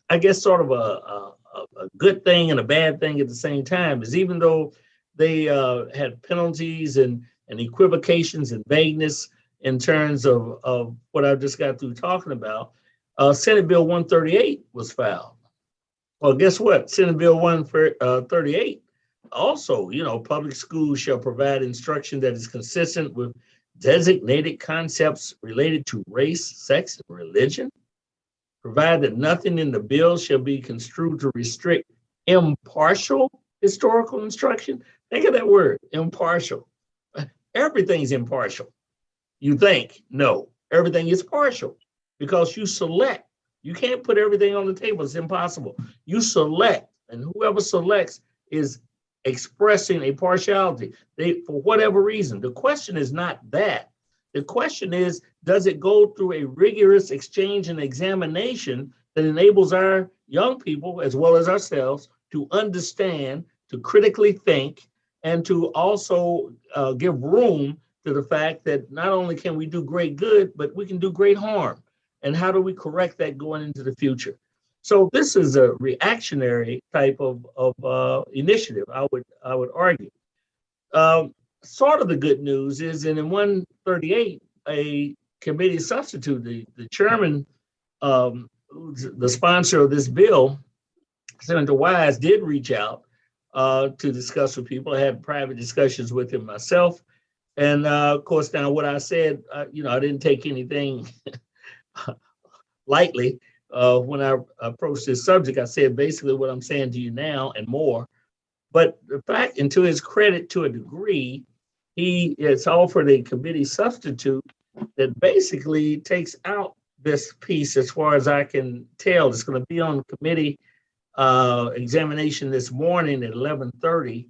I guess, sort of a good thing and a bad thing at the same time is, even though they had penalties and equivocations and vagueness in terms of what I just got through talking about, Senate Bill 138 was filed. Well, guess what? Senate Bill 138 also, public schools shall provide instruction that is consistent with designated concepts related to race, sex, and religion. Provide that nothing in the bill shall be construed to restrict impartial historical instruction. Think of that word, impartial. Everything's impartial. You think, no, everything is partial because you select. You can't put everything on the table. It's impossible. You select, and whoever selects is expressing a partiality. For whatever reason. The question is not that. The question is, does it go through a rigorous exchange and examination that enables our young people, as well as ourselves, to understand, to critically think, and to also give room to the fact that not only can we do great good, but we can do great harm. And how do we correct that going into the future? So this is a reactionary type of initiative, I would argue. Sort of the good news is that in 138, a committee substitute, the chairman, the sponsor of this bill, Senator Wise, did reach out to discuss with people. I had private discussions with him myself. And of course, now what I said, I didn't take anything lightly. When I approached this subject, I said basically what I'm saying to you now and more. But the fact, and to his credit, to a degree, he has offered a committee substitute that basically takes out this piece, as far as I can tell. It's going to be on committee examination this morning at 11:30.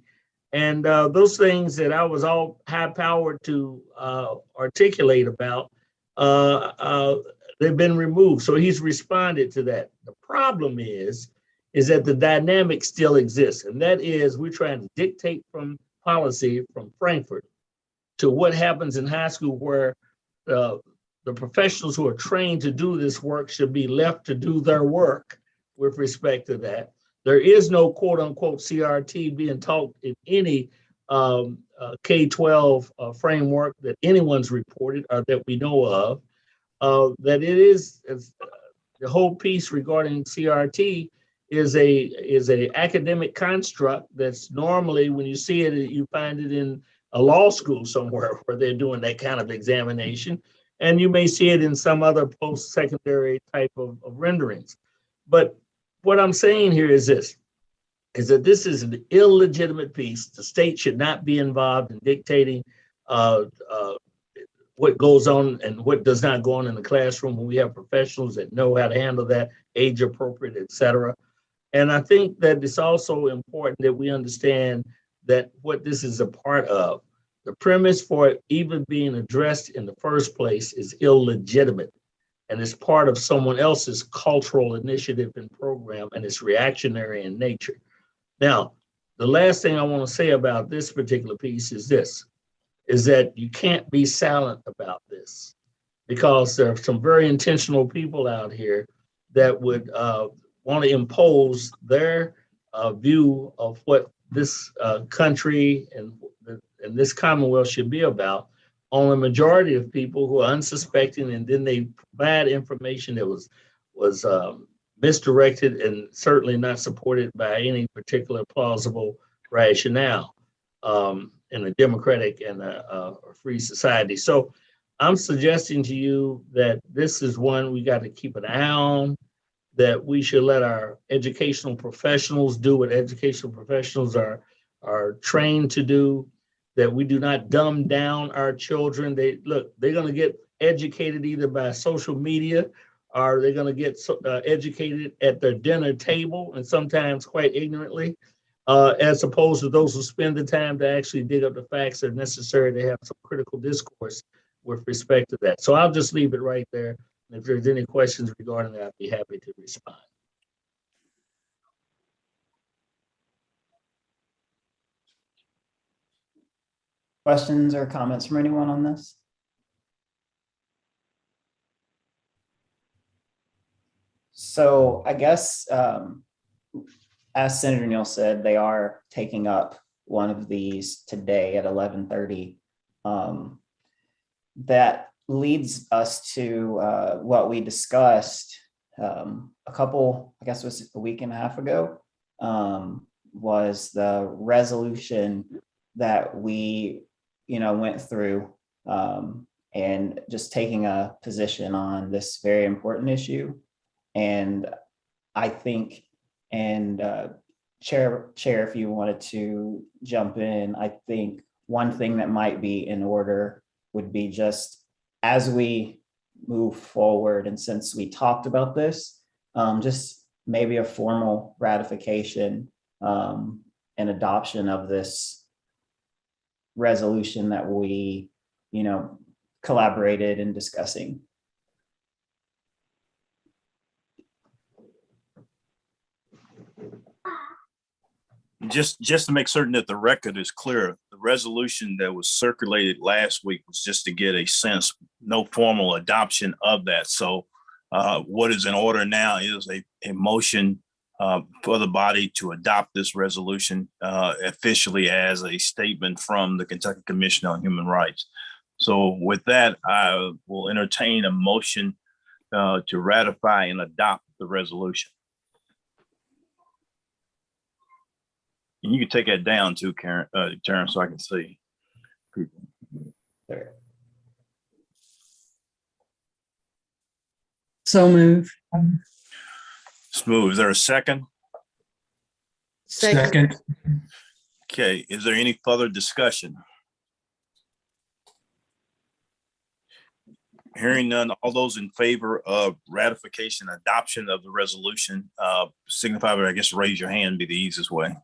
And those things that I was all high-powered to articulate about, they've been removed. So he's responded to that. The problem is that the dynamic still exists. And that is, we're trying to dictate from policy from Frankfurt to what happens in high school, where the professionals who are trained to do this work should be left to do their work with respect to that. There is no quote unquote CRT being taught in any K-12 framework that anyone's reported or that we know of. That it is, the whole piece regarding CRT is a academic construct that's normally, when you see it, you find it in a law school somewhere where they're doing that kind of examination. And you may see it in some other post-secondary type of renderings. But what I'm saying here is this. is that this is an illegitimate piece. The state should not be involved in dictating what goes on and what does not go on in the classroom when we have professionals that know how to handle that, age appropriate, et cetera. And I think that it's also important that we understand that what this is a part of, the premise for it even being addressed in the first place is illegitimate. And it's part of someone else's cultural initiative and program, and it's reactionary in nature. Now, the last thing I want to say about this particular piece is this, is that you can't be silent about this, because there are some very intentional people out here that would want to impose their view of what this country and this Commonwealth should be about on a majority of people who are unsuspecting, and then they provide information that was misdirected and certainly not supported by any particular plausible rationale in a democratic and a free society. So I'm suggesting to you that this is one we got to keep an eye on, that we should let our educational professionals do what educational professionals are trained to do, that we do not dumb down our children. They're going to get educated either by social media, or they're going to get educated at their dinner table, and sometimes quite ignorantly, as opposed to those who spend the time to actually dig up the facts that are necessary to have some critical discourse with respect to that. So I'll just leave it right there. If there's any questions regarding that, I'd be happy to respond. Questions or comments from anyone on this? So I guess, as Senator Neal said, they are taking up one of these today at 11:30. That leads us to what we discussed a couple, I guess it was a week and a half ago, was the resolution that we went through, and just taking a position on this very important issue. And I think, and Chair, if you wanted to jump in, I think one thing that might be in order would be, just as we move forward, and since we talked about this, just maybe a formal ratification and adoption of this resolution that we, collaborated in discussing. Just to make certain that the record is clear, the resolution that was circulated last week was just to get a sense, no formal adoption of that. So what is in order now is a motion for the body to adopt this resolution officially as a statement from the Kentucky Commission on Human Rights. So with that, I will entertain a motion to ratify and adopt the resolution. And you can take that down too, Karen, so I can see. There. So moved. Smooth. Is there a second? Second. Okay. Is there any further discussion? Hearing none, all those in favor of ratification, adoption of the resolution, signify by, I guess, raise your hand, be the easiest way.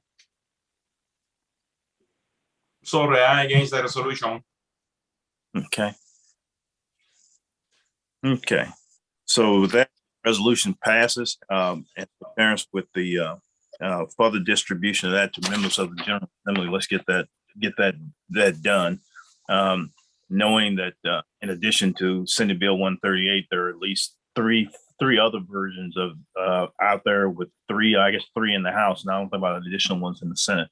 Sorry, I'm against the resolution. Okay. Okay. So that resolution passes, and parents with the further distribution of that to members of the General Assembly. Let's get that done. Knowing that in addition to Senate Bill 138, there are at least three other versions of out there, with three in the House. And I don't think about additional ones in the Senate.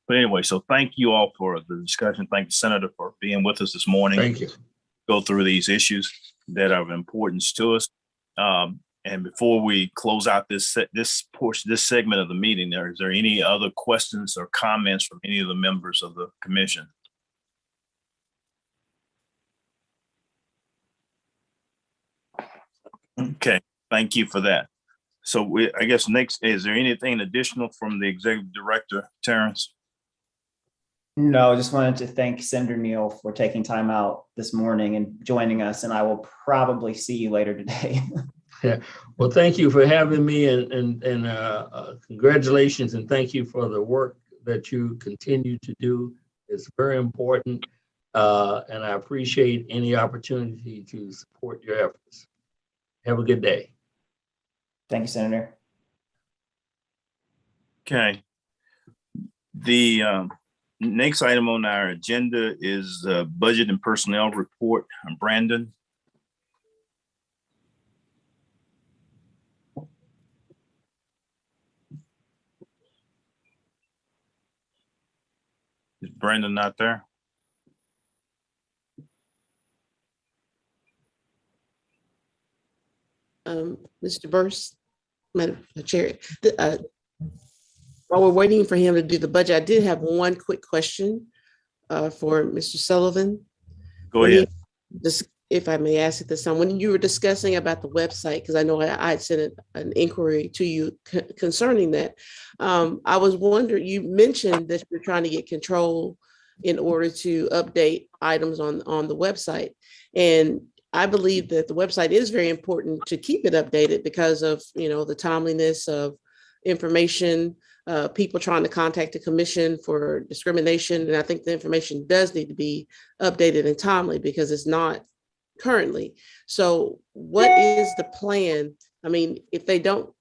But anyway, so thank you all for the discussion. Thank you, Senator, for being with us this morning. Thank you. Go through these issues that are of importance to us. And before we close out this portion, this segment of the meeting, is there any other questions or comments from any of the members of the commission? Okay, thank you for that. So I guess next, is there anything additional from the executive director, Terrence? No, just wanted to thank Senator Neal for taking time out this morning and joining us, and I will probably see you later today. Yeah. Well, thank you for having me, and congratulations, and thank you for the work that you continue to do. It's very important, and I appreciate any opportunity to support your efforts. Have a good day. Thank you, Senator. Okay. The next item on our agenda is budget and personnel report. Brandon. Is Brandon not there? Mr. Burst, Madam Chair, while we're waiting for him to do the budget, I did have one quick question for Mr. Sullivan. Go ahead. If I may ask it this time, when you were discussing about the website, because I know I had sent an inquiry to you concerning that, I was wondering, you mentioned that you're trying to get control in order to update items on the website. And I believe that the website is very important to keep it updated because of, the timeliness of information, people trying to contact the commission for discrimination. And I think the information does need to be updated and timely because it's not currently. So what is the plan? I mean, if they don't,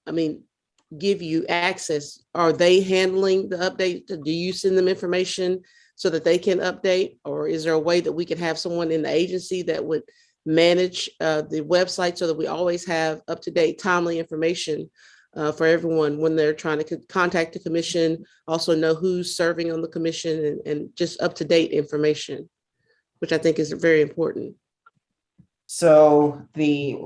give you access, are they handling the update? Do you send them information so that they can update? Or is there a way that we can have someone in the agency that would manage the website so that we always have up-to-date, timely information for everyone when they're trying to contact the commission, also know who's serving on the commission and just up-to-date information, which I think is very important. So the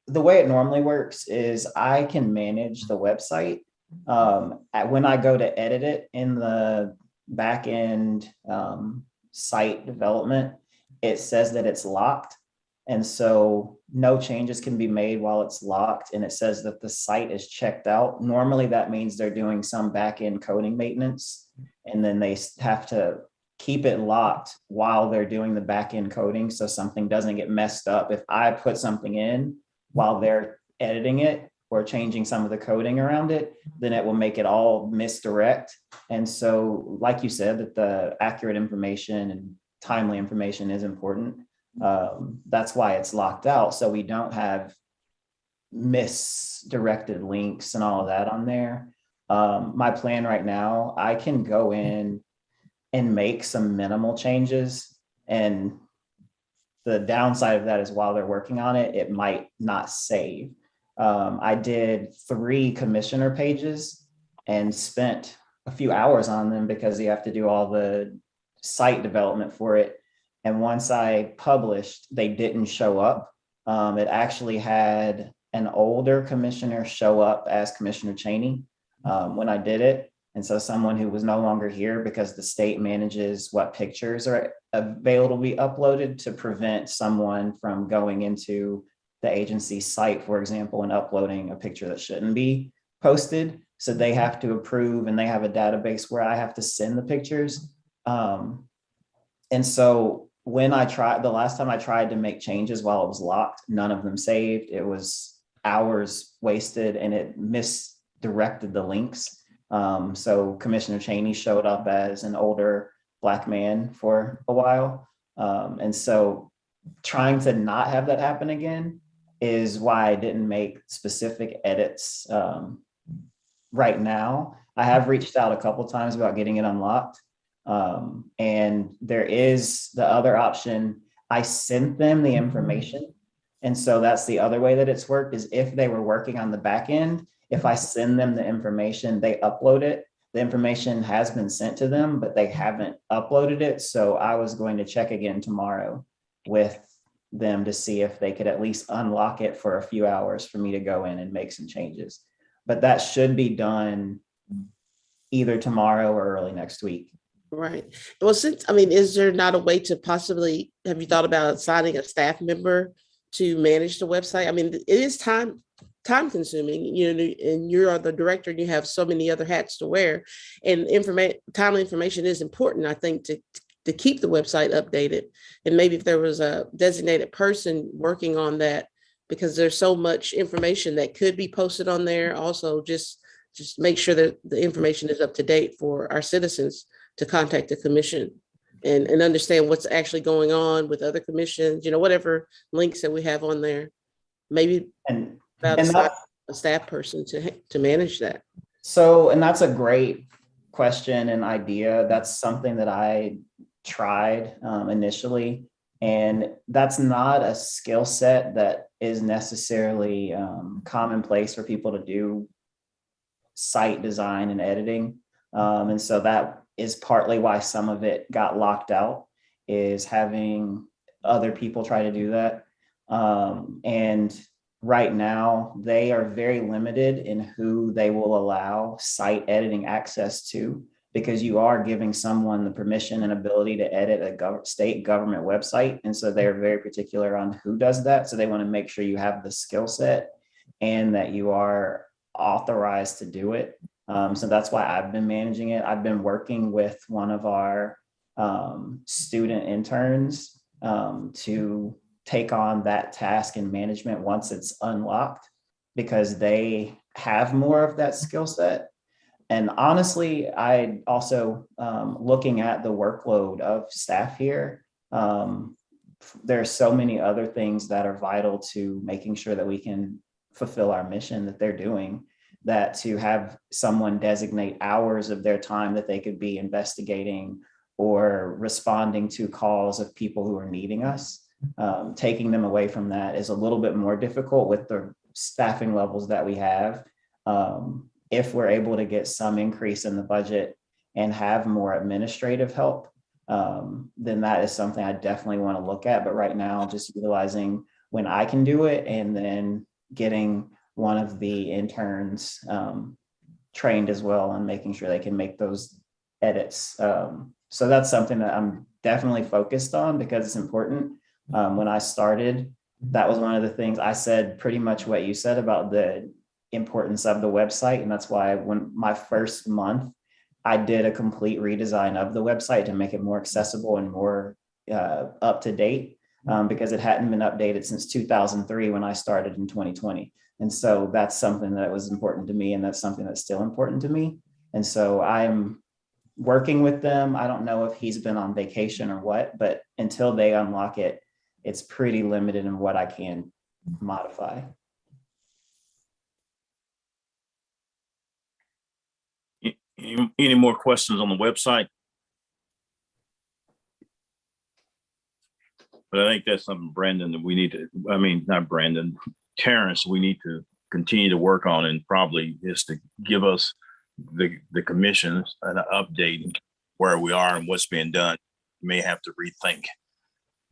way it normally works is I can manage the website. When I go to edit it in the back end site development, it says that it's locked. And so no changes can be made while it's locked. And it says that the site is checked out. Normally that means they're doing some back end coding maintenance, and then they have to keep it locked while they're doing the back end coding so something doesn't get messed up. If I put something in while they're editing it or changing some of the coding around it, then it will make it all misdirect. And so, like you said, that the accurate information and timely information is important. That's why it's locked out. So we don't have misdirected links and all of that on there. My plan right now, I can go in and make some minimal changes. And the downside of that is while they're working on it, it might not save. I did 3 commissioner pages and spent a few hours on them because you have to do all the site development for it. And once I published, they didn't show up. It actually had an older commissioner show up as Commissioner Cheney when I did it. And so someone who was no longer here, because the state manages what pictures are available to be uploaded, to prevent someone from going into the agency site, for example, and uploading a picture that shouldn't be posted. So they have to approve, and they have a database where I have to send the pictures. And so when the last time I tried to make changes while it was locked, none of them saved. It was hours wasted, and it misdirected the links. So Commissioner Cheney showed up as an older Black man for a while. And so trying to not have that happen again is why I didn't make specific edits right now. I have reached out a couple of times about getting it unlocked. And there is the other option. I sent them the information. And so that's the other way that it's worked, is if they were working on the back end, if I send them the information, they upload it. The information has been sent to them, but they haven't uploaded it. So I was going to check again tomorrow with them to see if they could at least unlock it for a few hours for me to go in and make some changes. But that should be done either tomorrow or early next week. Right. Well, is there not a way to possibly, have you thought about assigning a staff member to manage the website? I mean, it is time time consuming, you know, and you're the director and you have so many other hats to wear, and timely information is important, I think, to keep the website updated. And maybe if there was a designated person working on that, because there's so much information that could be posted on there. Also, just make sure that the information is up to date for our citizens to contact the commission and understand what's actually going on with other commissions, you know, whatever links that we have on there. Maybe And about and that's a staff person to manage that. so, and that's a great question and idea. That's something that I tried initially, and that's not a skill set that is necessarily commonplace for people to do site design and editing. And so that is partly why some of it got locked out, is having other people try to do that. And right now, they are very limited in who they will allow site editing access to, because you are giving someone the permission and ability to edit a state government website. And so they're very particular on who does that. So they want to make sure you have the skill set and that you are authorized to do it. So that's why I've been managing it. I've been working with one of our student interns to take on that task and management once it's unlocked, because they have more of that skill set. And honestly, I also, looking at the workload of staff here, there's so many other things that are vital to making sure that we can fulfill our mission that they're doing, that to have someone designate hours of their time that they could be investigating or responding to calls of people who are needing us, taking them away from that is a little bit more difficult with the staffing levels that we have. If we're able to get some increase in the budget and have more administrative help, then that is something I definitely want to look at. But right now, just utilizing when I can do it, and then getting one of the interns trained as well on making sure they can make those edits. So that's something that I'm definitely focused on, because it's important. When I started, that was one of the things I said, pretty much what you said about the importance of the website. And that's why when my first month, I did a complete redesign of the website to make it more accessible and more up to date, because it hadn't been updated since 2003 when I started in 2020. And so that's something that was important to me, and that's something that's still important to me. And so I'm working with them. I don't know if he's been on vacation or what, but until they unlock it, it's pretty limited in what I can modify. Any more questions on the website? But I think that's something, Brandon, that we need to, I mean, not Brandon, Terrence, we need to continue to work on, and probably is to give us the commission an update where we are and what's being done. You may have to rethink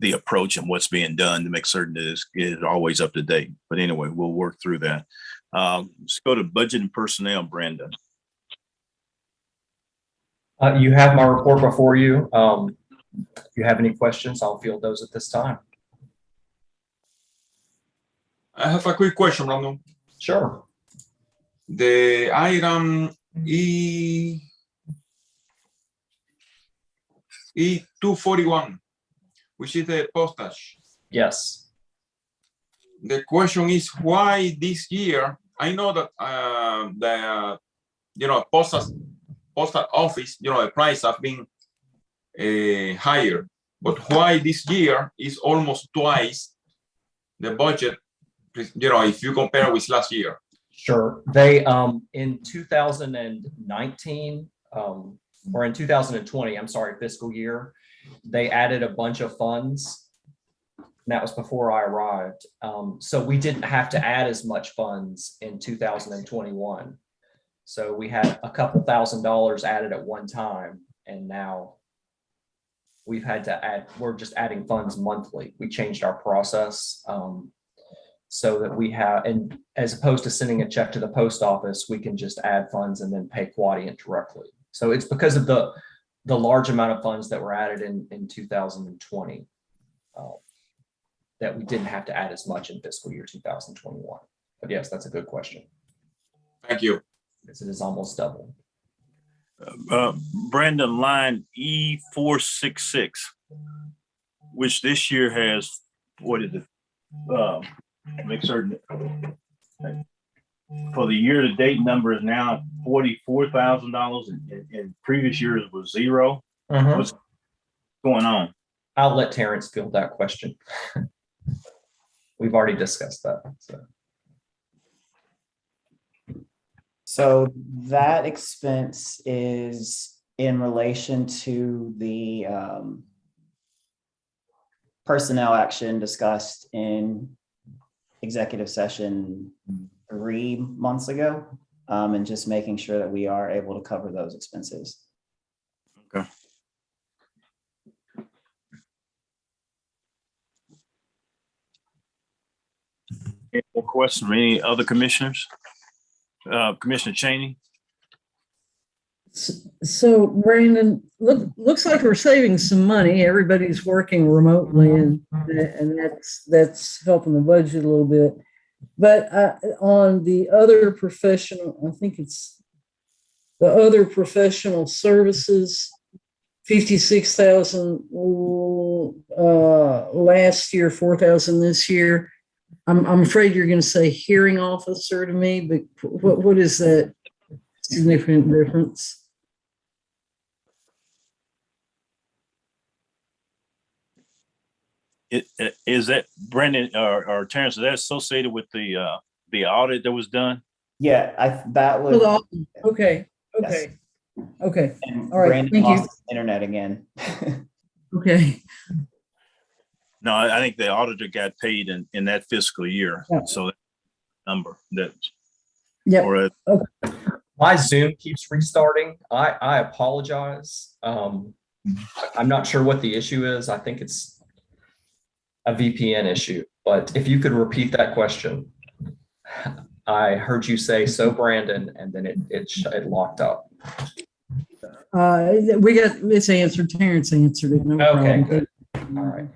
the approach and what's being done to make certain that it's always up to date. But anyway, we'll work through that. Let's go to budget and personnel, Brandon. You have my report before you. If you have any questions, I'll field those at this time. I have a quick question, Brandon. Sure. The item E241, which is the postage. Yes. The question is, why this year? I know that the postal office, the price have been higher, but why this year is almost twice the budget? If you compare with last year. Sure. They in 2019 or in 2020, I'm sorry, fiscal year, they added a bunch of funds. And that was before I arrived. So we didn't have to add as much funds in 2021. So we had a couple $1,000s added at one time, and now we've had to add, we're just adding funds monthly. We changed our process so that we have, and as opposed to sending a check to the post office, we can just add funds and then pay Quadient directly. So it's because of the large amount of funds that were added in 2020 that we didn't have to add as much in fiscal year 2021. But yes, that's a good question. Thank you. It is almost double. Brandon, line E466, which this year has, what is it? Make certain for the year-to-date number is now $44,000, and previous years was zero. What's going on? I'll let Terrence field that question. We've already discussed that. So that expense is in relation to the personnel action discussed in executive session 3 months ago, and just making sure that we are able to cover those expenses. Okay. Any more questions from any other commissioners? Commissioner Cheney? So Brandon, looks like we're saving some money. Everybody's working remotely, and that's helping the budget a little bit. But on the other professional, I think it's the other professional services, 56,000 last year, 4,000 this year. I'm afraid you're going to say hearing officer to me, but what is that significant difference? Is that Brandon or Terrence? Is that associated with the audit that was done? Yeah, that was okay. Yes. Okay. And All right. Brandon Thank lost you. his internet again. Okay. No, I think the auditor got paid in that fiscal year. Yeah. So that number that. Yeah. Okay. My Zoom keeps restarting. I apologize. I'm not sure what the issue is. I think it's a VPN issue, but if you could repeat that question. I heard you say, so Brandon, and then it locked up. We got it's answered. Terrence answered it. No Okay, problem. good. All right.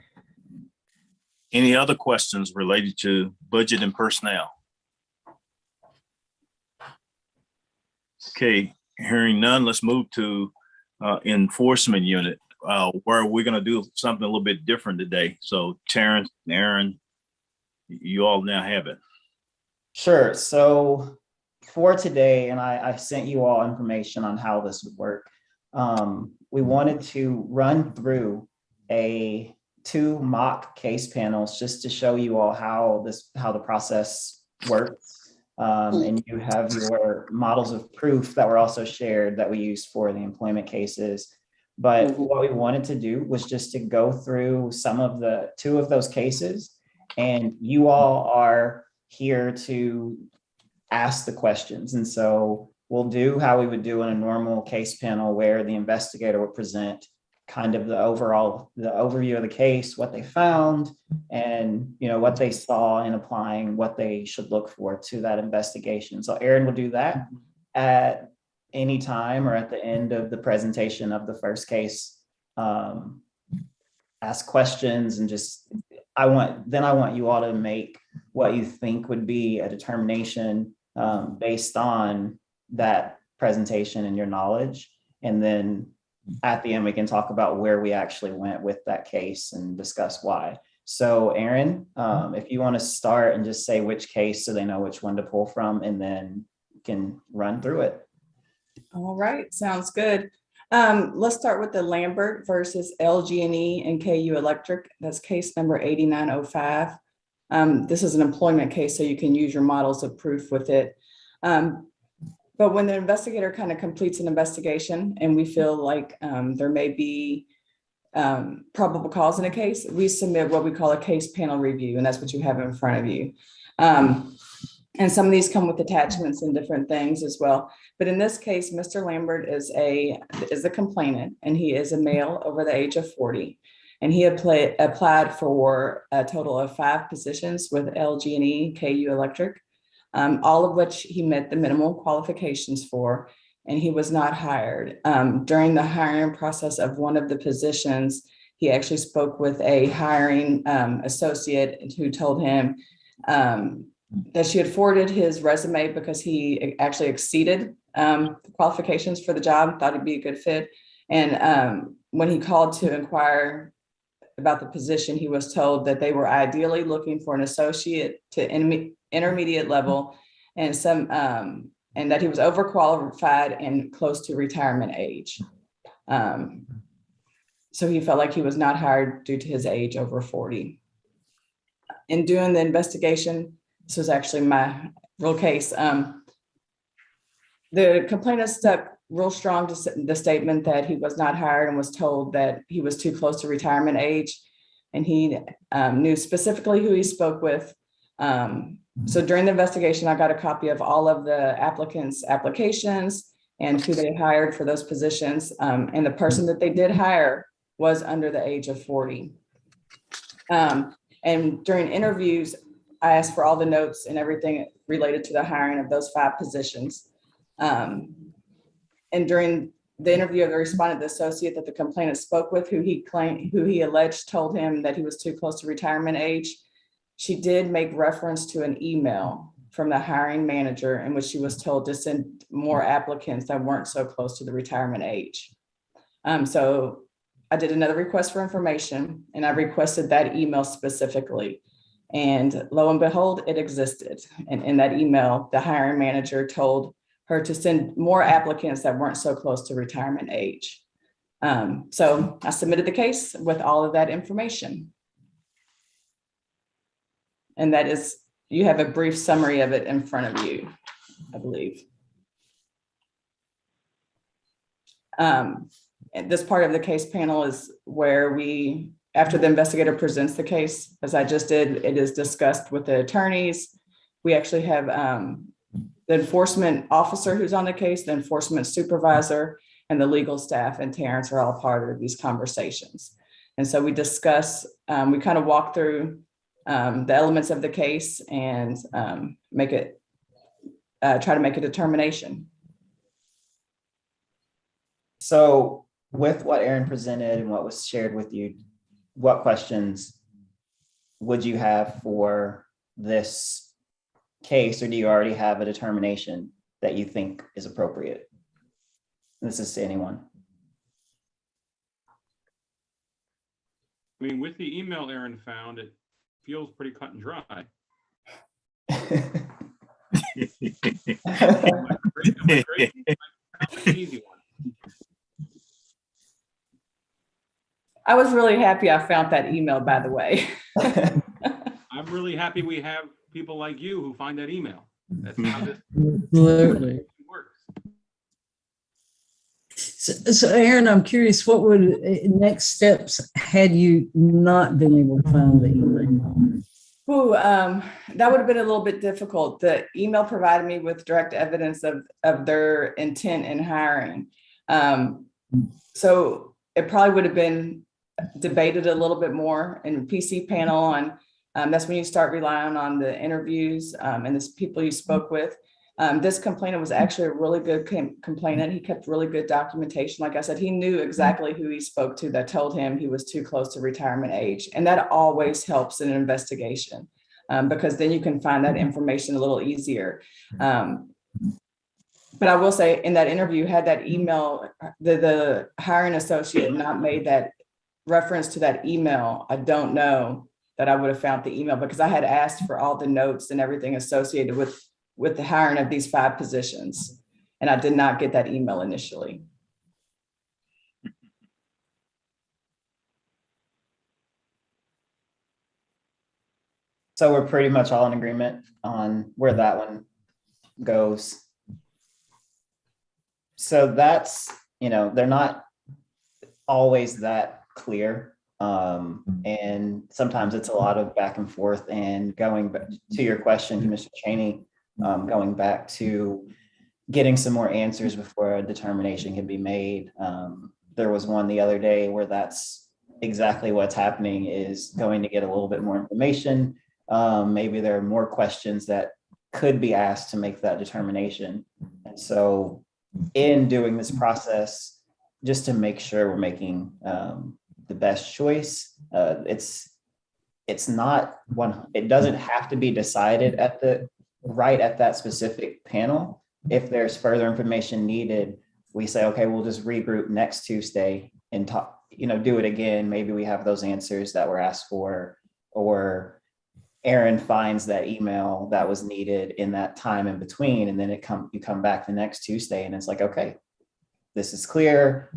Any other questions related to budget and personnel? Okay, hearing none, let's move to enforcement unit, where we're going to do something a little bit different today. So Terrence and Aaron, you all now have it. Sure. So for today, and I sent you all information on how this would work. We wanted to run through 2 mock case panels just to show you all how the process works. And you have your models of proof that were also shared that we used for the employment cases. But what we wanted to do was just to go through some of the 2 of those cases, and you all are here to ask the questions. And so we'll do how we would do in a normal case panel, where the investigator would present kind of the overview of the case, what they found, and what they saw in applying what they should look for to that investigation. So Aaron will do that at any time or at the end of the presentation of the first case. Ask questions, and I want you all to make what you think would be a determination based on that presentation and your knowledge. And then at the end, we can talk about where we actually went with that case and discuss why. So Aaron, if you want to start and just say which case so they know which one to pull from, and then you can run through it. All right, sounds good. Let's start with the Lambert versus LG&E and KU Electric. That's case number 8905. This is an employment case, so you can use your models of proof with it. But when the investigator kind of completes an investigation and we feel like there may be probable cause in a case, we submit what we call a case panel review, and that's what you have in front of you. And some of these come with attachments and different things as well. But in this case, Mr. Lambert is a complainant, and he is a male over the age of 40. And he applied for a total of 5 positions with LG&E, KU Electric, all of which he met the minimal qualifications for, and he was not hired. During the hiring process of one of the positions, he actually spoke with a hiring associate who told him that she had forwarded his resume because he actually exceeded the qualifications for the job, thought he'd be a good fit. And when he called to inquire about the position, he was told that they were ideally looking for an associate to intermediate level and and that he was overqualified and close to retirement age. So he felt like he was not hired due to his age over 40. In doing the investigation, this was actually my real case. The complainant stuck real strong to the statement that he was not hired and was told that he was too close to retirement age. And he knew specifically who he spoke with. So during the investigation, I got a copy of all of the applicants' applications and who they hired for those positions. And the person that they did hire was under the age of 40. And during interviews, I asked for all the notes and everything related to the hiring of those 5 positions. And during the interview of the respondent, the associate that the complainant spoke with, who he alleged told him that he was too close to retirement age, she did make reference to an email from the hiring manager in which she was told to send more applicants that weren't so close to the retirement age. So I did another request for information and I requested that email specifically. And lo and behold, it existed. And in that email, the hiring manager told her to send more applicants that weren't so close to retirement age. So I submitted the case with all of that information. And that is, you have a brief summary of it in front of you, I believe. And this part of the case panel is where we, after the investigator presents the case, as I just did, it is discussed with the attorneys. We actually have the enforcement officer who's on the case, the enforcement supervisor, and the legal staff and Terrence are all part of these conversations. And so we discuss, we kind of walk through the elements of the case and try to make a determination. So with what Aaron presented and what was shared with you, what questions would you have for this case, or do you already have a determination that you think is appropriate? This is to anyone. I mean, with the email Aaron found, it feels pretty cut and dry. Easy one. I was really happy I found that email, by the way. I'm really happy we have people like you who find that email. That's how this Absolutely. works. So Aaron, I'm curious, what would next steps had you not been able to find the email? Ooh, that would have been a little bit difficult. The email provided me with direct evidence of their intent in hiring. So it probably would have been debated a little bit more in PC panel, and that's when you start relying on the interviews and the people you spoke with. This complainant was actually a really good complainant. He kept really good documentation. Like I said, he knew exactly who he spoke to that told him he was too close to retirement age. And that always helps in an investigation because then you can find that information a little easier. But I will say in that interview, had that email, the hiring associate not made that reference to that email, I don't know that I would have found the email because I had asked for all the notes and everything associated with the hiring of these 5 positions. And I did not get that email initially. So we're pretty much all in agreement on where that one goes. So that's, they're not always that clear. And sometimes it's a lot of back and forth, and going back to your question, Mr. Cheney, going back to getting some more answers before a determination can be made. There was one the other day where that's exactly what's happening, is going to get a little bit more information. Maybe there are more questions that could be asked to make that determination. And so in doing this process, just to make sure we're making the best choice, it's not one, it doesn't have to be decided at the, right at that specific panel. If there's further information needed, we say, okay, we'll just regroup next Tuesday and talk, do it again. Maybe we have those answers that were asked for, or Aaron finds that email that was needed in that time in between. And then you come back the next Tuesday and it's like, okay, this is clear,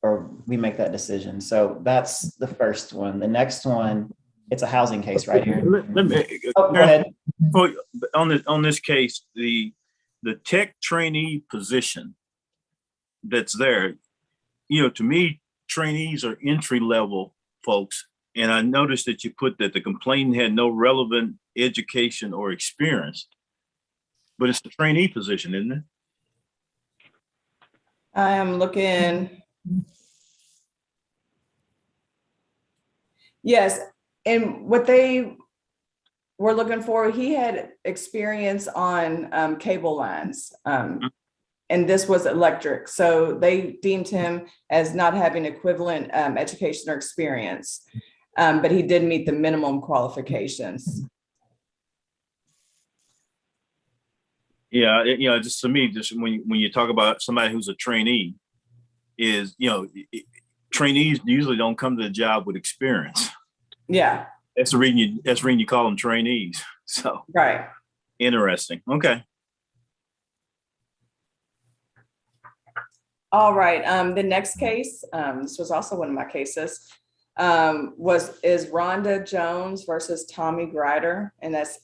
or we make that decision. So that's the first one. The next one, it's a housing case, right here. Let me, Oh, go ahead. on this case, the tech trainee position that's there, to me, trainees are entry level folks. And I noticed that you put that the complainant had no relevant education or experience, but it's the trainee position, isn't it? I am looking. Yes, and what they were looking for, he had experience on cable lines. And this was electric. So they deemed him as not having equivalent education or experience, but he did meet the minimum qualifications. Yeah, just to me, just when you talk about somebody who's a trainee, is trainees usually don't come to the job with experience. Yeah. That's the reason you call them trainees. So right. Interesting. Okay. All right. The next case, this was also one of my cases, is Rhonda Jones versus Tommy Grider, and that's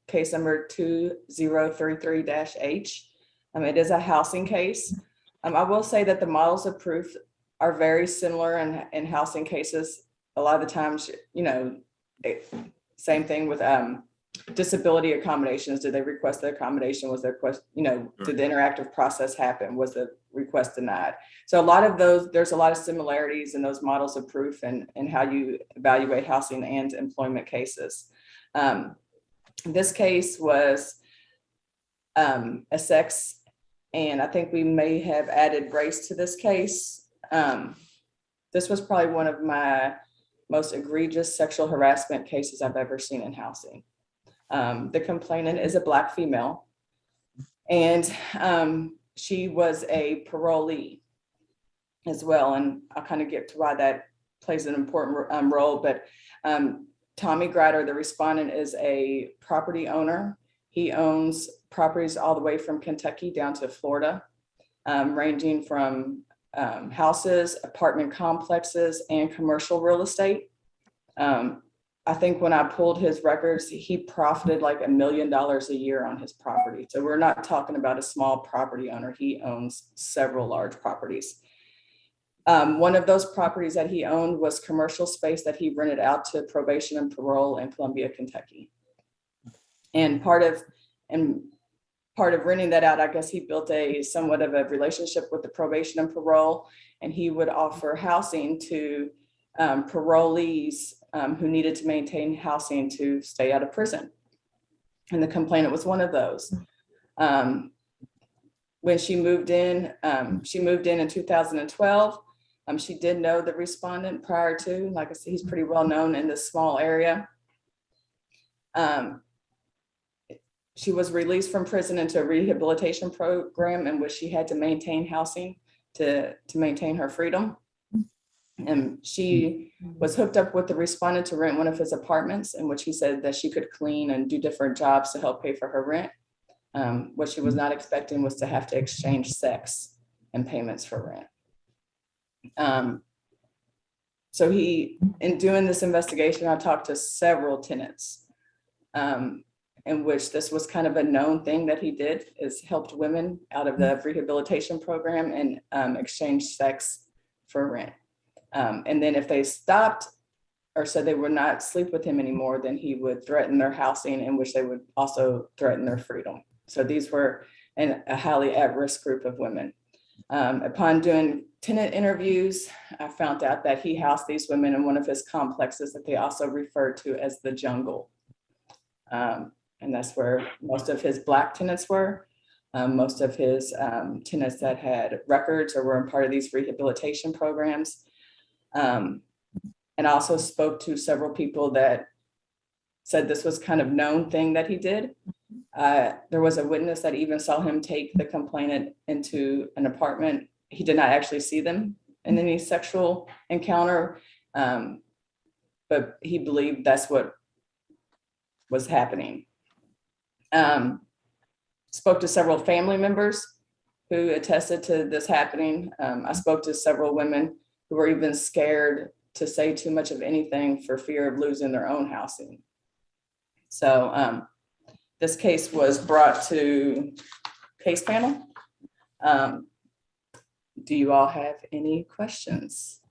case number 2033-H. It is a housing case. I will say that the models of proof are very similar in housing cases. A lot of the times, same thing with disability accommodations. Did they request the accommodation? Was their question, did the interactive process happen? Was the request denied? So a lot of those, there's a lot of similarities in those models of proof and how you evaluate housing and employment cases. This case was a sex, and I think we may have added race to this case. This was probably one of my most egregious sexual harassment cases I've ever seen in housing. The complainant is a Black female, and she was a parolee as well. And I'll kind of get to why that plays an important role. But Tommy Grider, the respondent, is a property owner. He owns properties all the way from Kentucky down to Florida, ranging from houses, apartment complexes, and commercial real estate. I think when I pulled his records, he profited like $1 million a year on his property. So we're not talking about a small property owner. He owns several large properties. One of those properties that he owned was commercial space that he rented out to probation and parole in Columbia, Kentucky. And part of renting that out, I guess he built somewhat of a relationship with the probation and parole, and he would offer housing to parolees who needed to maintain housing to stay out of prison. And the complainant was one of those. When she moved in in 2012. She did know the respondent prior to, like I said, he's pretty well known in this small area. She was released from prison into a rehabilitation program in which she had to maintain housing to maintain her freedom. And she was hooked up with the respondent to rent one of his apartments, in which he said that she could clean and do different jobs to help pay for her rent. What she was not expecting was to have to exchange sex and payments for rent. So in doing this investigation, I talked to several tenants, in which this was kind of a known thing that he did, is helped women out of the rehabilitation program and exchange sex for rent. And then if they stopped or said they would not sleep with him anymore, then he would threaten their housing, in which they would also threaten their freedom. So these were a highly at-risk group of women. Upon doing tenant interviews, I found out that he housed these women in one of his complexes that they also referred to as the jungle. And that's where most of his Black tenants were. Most of his tenants that had records or were a part of these rehabilitation programs. And I also spoke to several people that said this was kind of known thing that he did. There was a witness that even saw him take the complainant into an apartment. He did not actually see them in any sexual encounter, but he believed that's what was happening. Spoke to several family members who attested to this happening. I spoke to several women who were even scared to say too much of anything for fear of losing their own housing. So this case was brought to case panel. Do you all have any questions?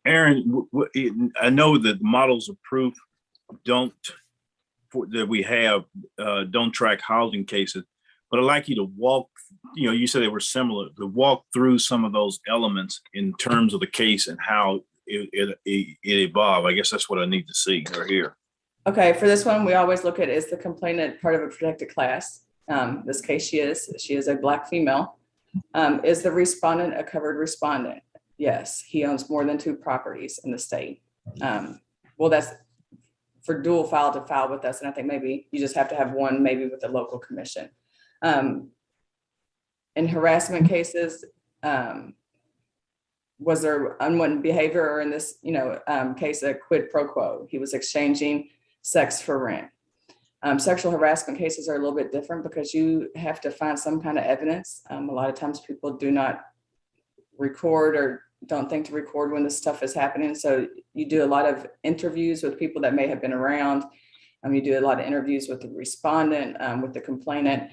Aaron, I know that the models of proof that we have don't track housing cases, but I'd like you to walk, you said they were similar, to walk through some of those elements in terms of the case and how it evolved. I guess that's what I need to see or hear. Okay, for this one, we always look at, is the complainant part of a protected class? This case, she is a Black female. Is the respondent a covered respondent? Yes, he owns more than 2 properties in the state. Well, that's for dual file to file with us. And I think maybe you just have to have one, maybe with the local commission. In harassment cases, was there unwanted behavior, or in this, case, a quid pro quo? He was exchanging sex for rent. Sexual harassment cases are a little bit different because you have to find some kind of evidence. A lot of times people do not record or don't think to record when this stuff is happening. So you do a lot of interviews with people that may have been around. You do a lot of interviews with the respondent, with the complainant,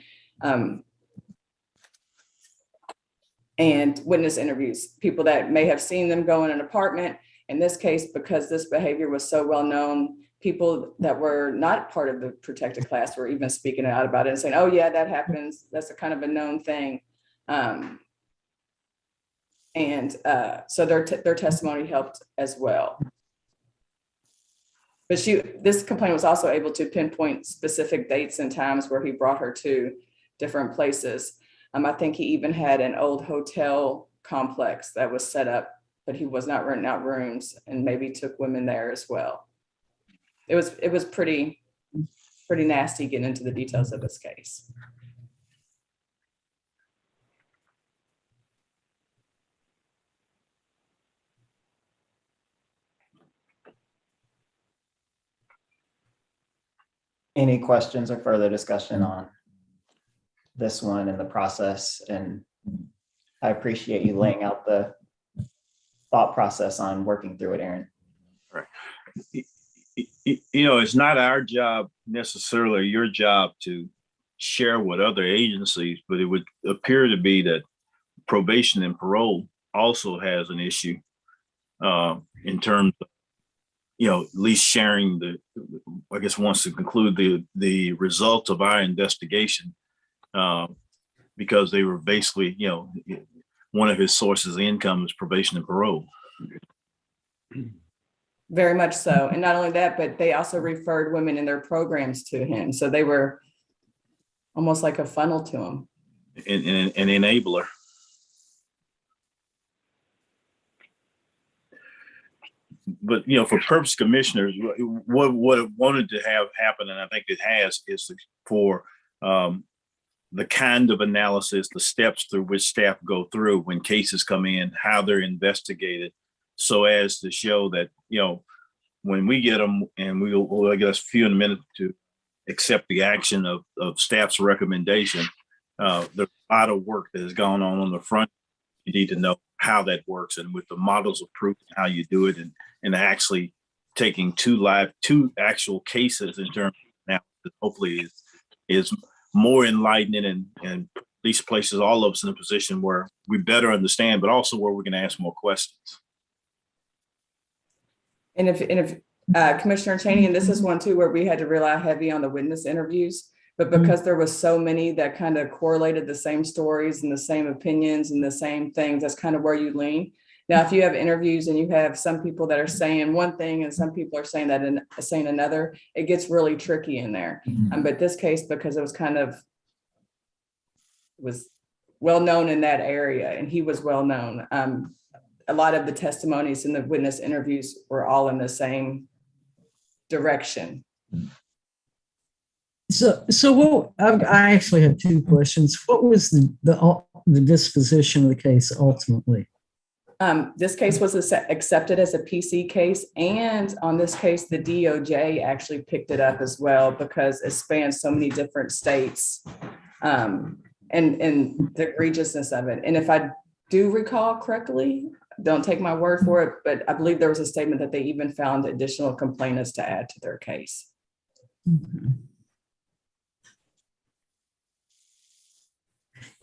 and witness interviews, people that may have seen them go in an apartment. In this case, because this behavior was so well known, people that were not part of the protected class were even speaking out about it and saying, oh yeah, that happens. That's a kind of a known thing. So their testimony helped as well. But this complaint was also able to pinpoint specific dates and times where he brought her to different places. I think he even had an old hotel complex that was set up, but he was not renting out rooms, and maybe took women there as well. It was pretty nasty getting into the details of this case. Any questions or further discussion on this one and the process? And I appreciate you laying out the thought process on working through it, Aaron. Right. It's not our job necessarily, your job, to share with other agencies, but it would appear to be that probation and parole also has an issue in terms of, at least sharing I guess wants to conclude the results of our investigation, because they were basically, one of his sources of income is probation and parole. Very much so. And not only that, but they also referred women in their programs to him. So they were almost like a funnel to him. An enabler. But, for purpose commissioners, what it wanted to have happen, and I think it has, is for the kind of analysis, the steps through which staff go through when cases come in, how they're investigated, so as to show that, when we get them, and we'll get a few in a minute to accept the action of staff's recommendation, there's a lot of work that has gone on the front. You need to know how that works, and with the models of proof, how you do it, and actually taking two actual cases in terms of analysis, hopefully is more enlightening and at least places all of us in a position where we better understand, but also where we're going to ask more questions. And if Commissioner Cheney, and this is one too, where we had to rely heavy on the witness interviews, but because there was so many that kind of correlated the same stories and the same opinions and the same things, that's kind of where you lean. Now, if you have interviews and you have some people that are saying one thing and some people are saying that and saying another, it gets really tricky in there. But this case, because it was well known in that area, and he was well known. a lot of the testimonies and the witness interviews were all in the same direction. So what, I actually have two questions. What was the disposition of the case ultimately? This case was accepted as a PC case, and on this case, the DOJ actually picked it up as well because it spans so many different states, and the egregiousness of it. And if I do recall correctly, don't take my word for it, but I believe there was a statement that they even found additional complainants to add to their case. Mm-hmm.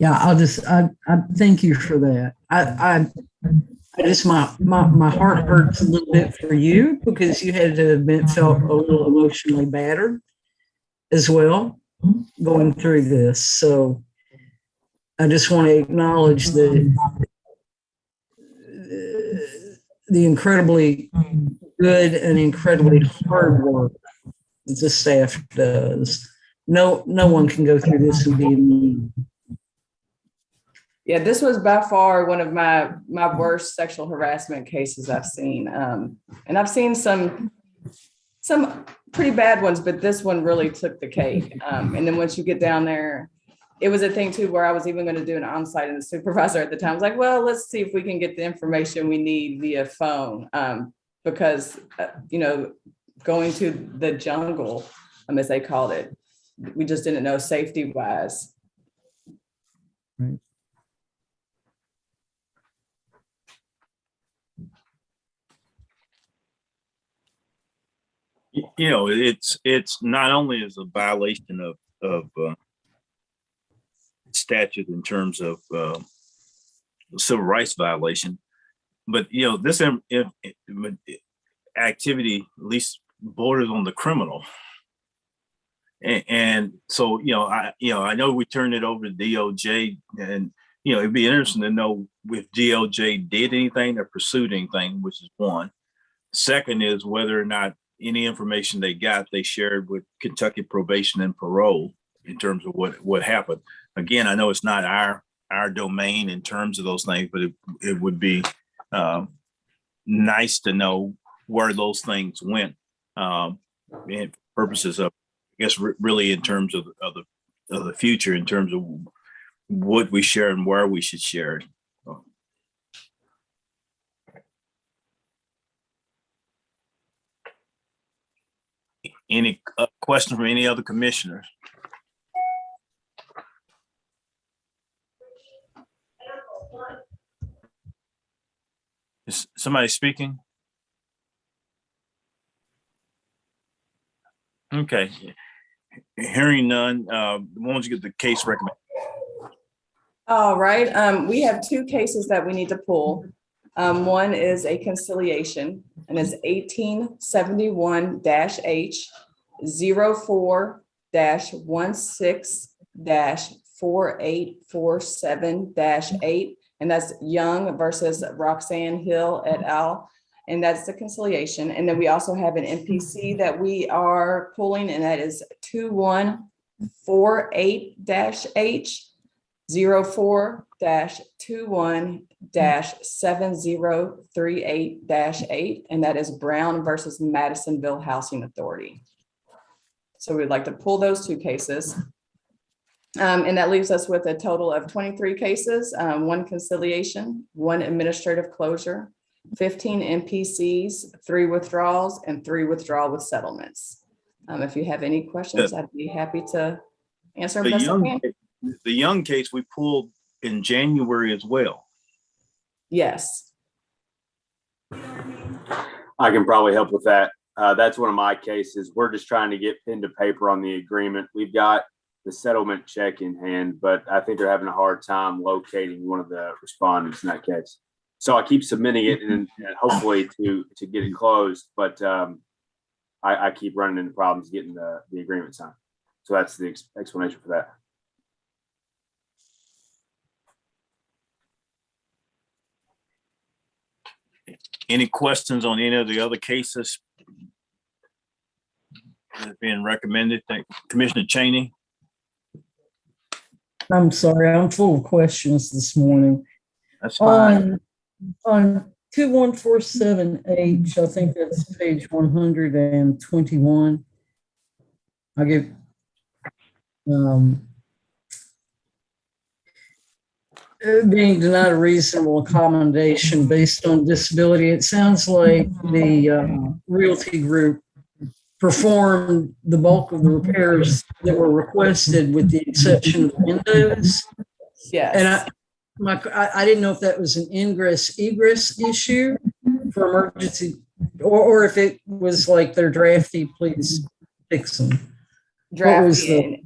Yeah, I thank you for that. I just, my heart hurts a little bit for you because you had to have felt a little emotionally battered as well going through this. So I just want to acknowledge the incredibly good and incredibly hard work that the staff does. No one can go through this and be immune. Yeah, this was by far one of my worst sexual harassment cases I've seen. And I've seen some pretty bad ones, but this one really took the cake. And then once you get down there, it was a thing too, where I was even going to do an onsite, and the supervisor at the time was like, well, let's see if we can get the information we need via phone. Because, going to the jungle, as they called it, we just didn't know safety wise. Right. It's not only as a violation of statute in terms of civil rights violation, but this activity at least borders on the criminal, and so I know we turned it over to DOJ, and it'd be interesting to know if DOJ did anything or pursued anything, which is one. Second is whether or not any information they got, they shared with Kentucky Probation and Parole in terms of what happened. Again, I know it's not our domain in terms of those things, but it would be nice to know where those things went, and purposes of, I guess, really in terms of the future, in terms of what we share and where we should share it. Any question from any other commissioners? Is somebody speaking? Okay. Hearing none, why don't you get the case recommended? All right. We have two cases that we need to pull. One is a conciliation, and it's 1871-H 04-16-4847-8, and that's Young versus Roxanne Hill et al. And that's the conciliation. And then we also have an NPC that we are pulling, and that is 2148-H 04-21-7038-8, and that is Brown versus Madisonville Housing Authority. So we'd like to pull those two cases. And that leaves us with a total of 23 cases, one conciliation, one administrative closure, 15 NPCs, 3 withdrawals, and 3 withdrawal with settlements. If you have any questions, I'd be happy to answer them best I can. The Young case we pulled in January as well. Yes. I can probably help with that. That's one of my cases. We're just trying to get pen to paper on the agreement. We've got the settlement check in hand, but I think they're having a hard time locating one of the respondents in that case. So I keep submitting it and hopefully to get it closed, but I keep running into problems getting the agreement signed. So that's the explanation for that. Any questions on any of the other cases that have been recommended? Commissioner Cheney? I'm sorry, I'm full of questions this morning. That's fine. On 2147H, I think that's page 121. I'll give, being denied a reasonable accommodation based on disability. It sounds like the realty group performed the bulk of the repairs that were requested with the exception of windows. Yes. And I didn't know if that was an ingress egress issue for emergency, or if it was like they're drafty, please fix them. Drafty,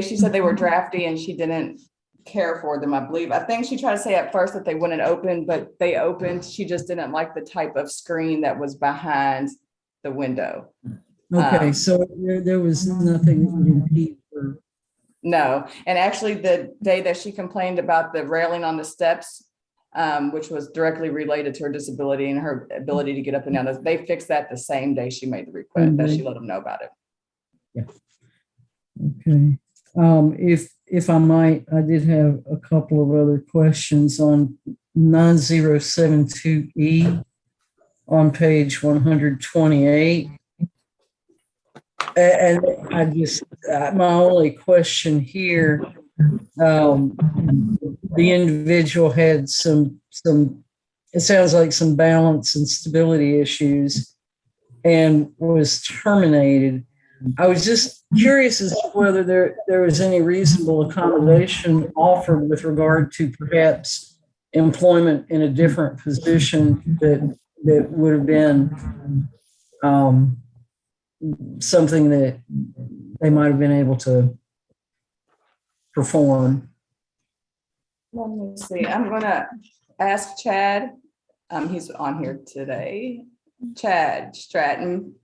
she said they were drafty and she didn't care for them, I believe. I think she tried to say at first that they wouldn't open, but they opened. She just didn't like the type of screen that was behind the window. Okay, so there was nothing that would impede her. No, and actually the day that she complained about the railing on the steps, which was directly related to her disability and her ability to get up and down, they fixed that the same day she made the request, that she let them know about it. Yeah. Okay. If I might, I did have a couple of other questions on 9072E on page 128. And I just, my only question here, the individual had some, it sounds like some balance and stability issues and was terminated. I was just curious as to whether there was any reasonable accommodation offered with regard to perhaps employment in a different position that would have been something that they might have been able to perform. Let me see. I'm gonna ask Chad. He's on here today. Chad Stratton,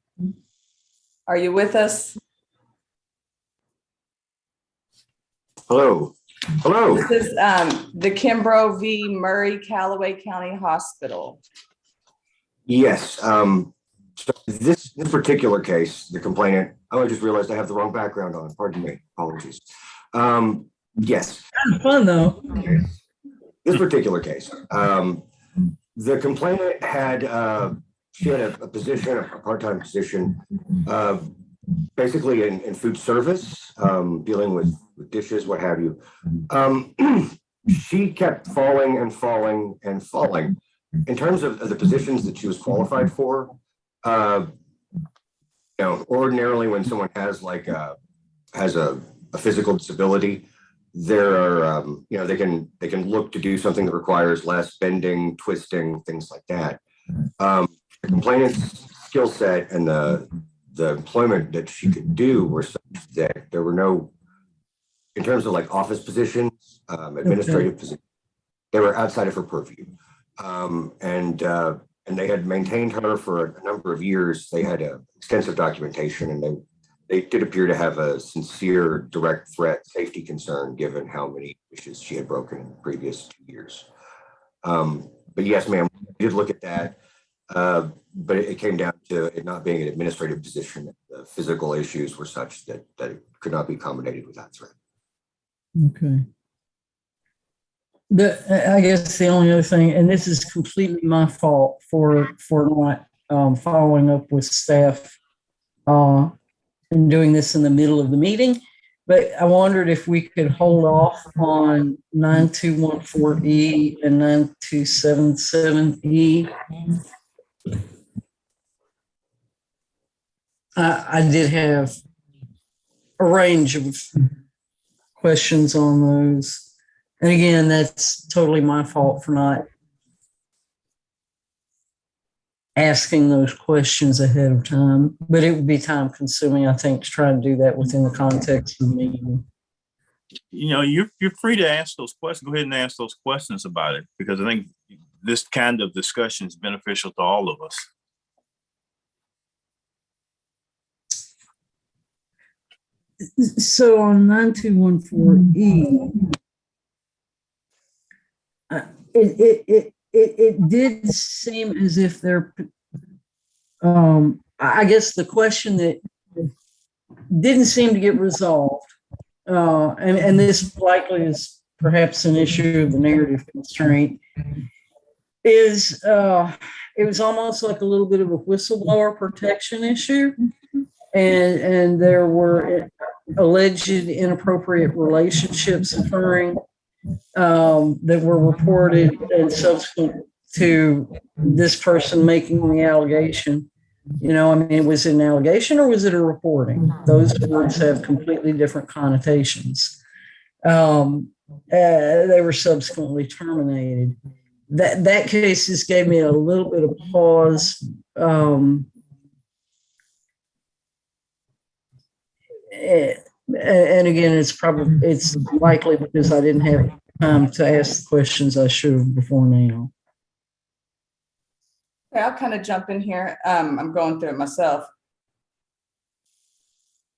are you with us? Hello. Hello. This is the Kimbrough v. Murray Callaway County Hospital. Yes. So this particular case, the complainant, oh, I just realized I have the wrong background on. Pardon me. Apologies. Yes. Kind of fun though. This particular case, the complainant had she had a position, a part-time position, basically in food service, dealing with dishes, what have you. She kept falling and falling and falling. In terms of the positions that she was qualified for, ordinarily when someone has like has a physical disability, there are they can look to do something that requires less bending, twisting, things like that. The complainant's skill set and the employment that she could do were such that there were no, in terms of like office positions, administrative positions, they were outside of her purview. And they had maintained her for a number of years. They had extensive documentation, and they did appear to have a sincere, direct threat safety concern, given how many wishes she had broken in the previous 2 years. But yes, ma'am, we did look at that. But it came down to it not being an administrative position. The physical issues were such that it could not be accommodated without threat. Okay. I guess the only other thing, and this is completely my fault for not following up with staff and doing this in the middle of the meeting, but I wondered if we could hold off on 9214E and 9277E. I did have a range of questions on those. And again, that's totally my fault for not asking those questions ahead of time, but it would be time consuming, I think, to try to do that within the context of the meeting. You're free to ask those questions. Go ahead and ask those questions about it, because I think this kind of discussion is beneficial to all of us. So on 9214E, it did seem as if they're, I guess the question that didn't seem to get resolved, and this likely is perhaps an issue of the narrative constraint. is it was almost like a little bit of a whistleblower protection issue. And there were alleged inappropriate relationships occurring that were reported and subsequent to this person making the allegation. You know, I mean, was it an allegation or was it a reporting? Those words have completely different connotations. They were subsequently terminated. That case just gave me a little bit of pause. And again, it's likely because I didn't have time to ask the questions I should have before now. Okay, I'll kind of jump in here. I'm going through it myself.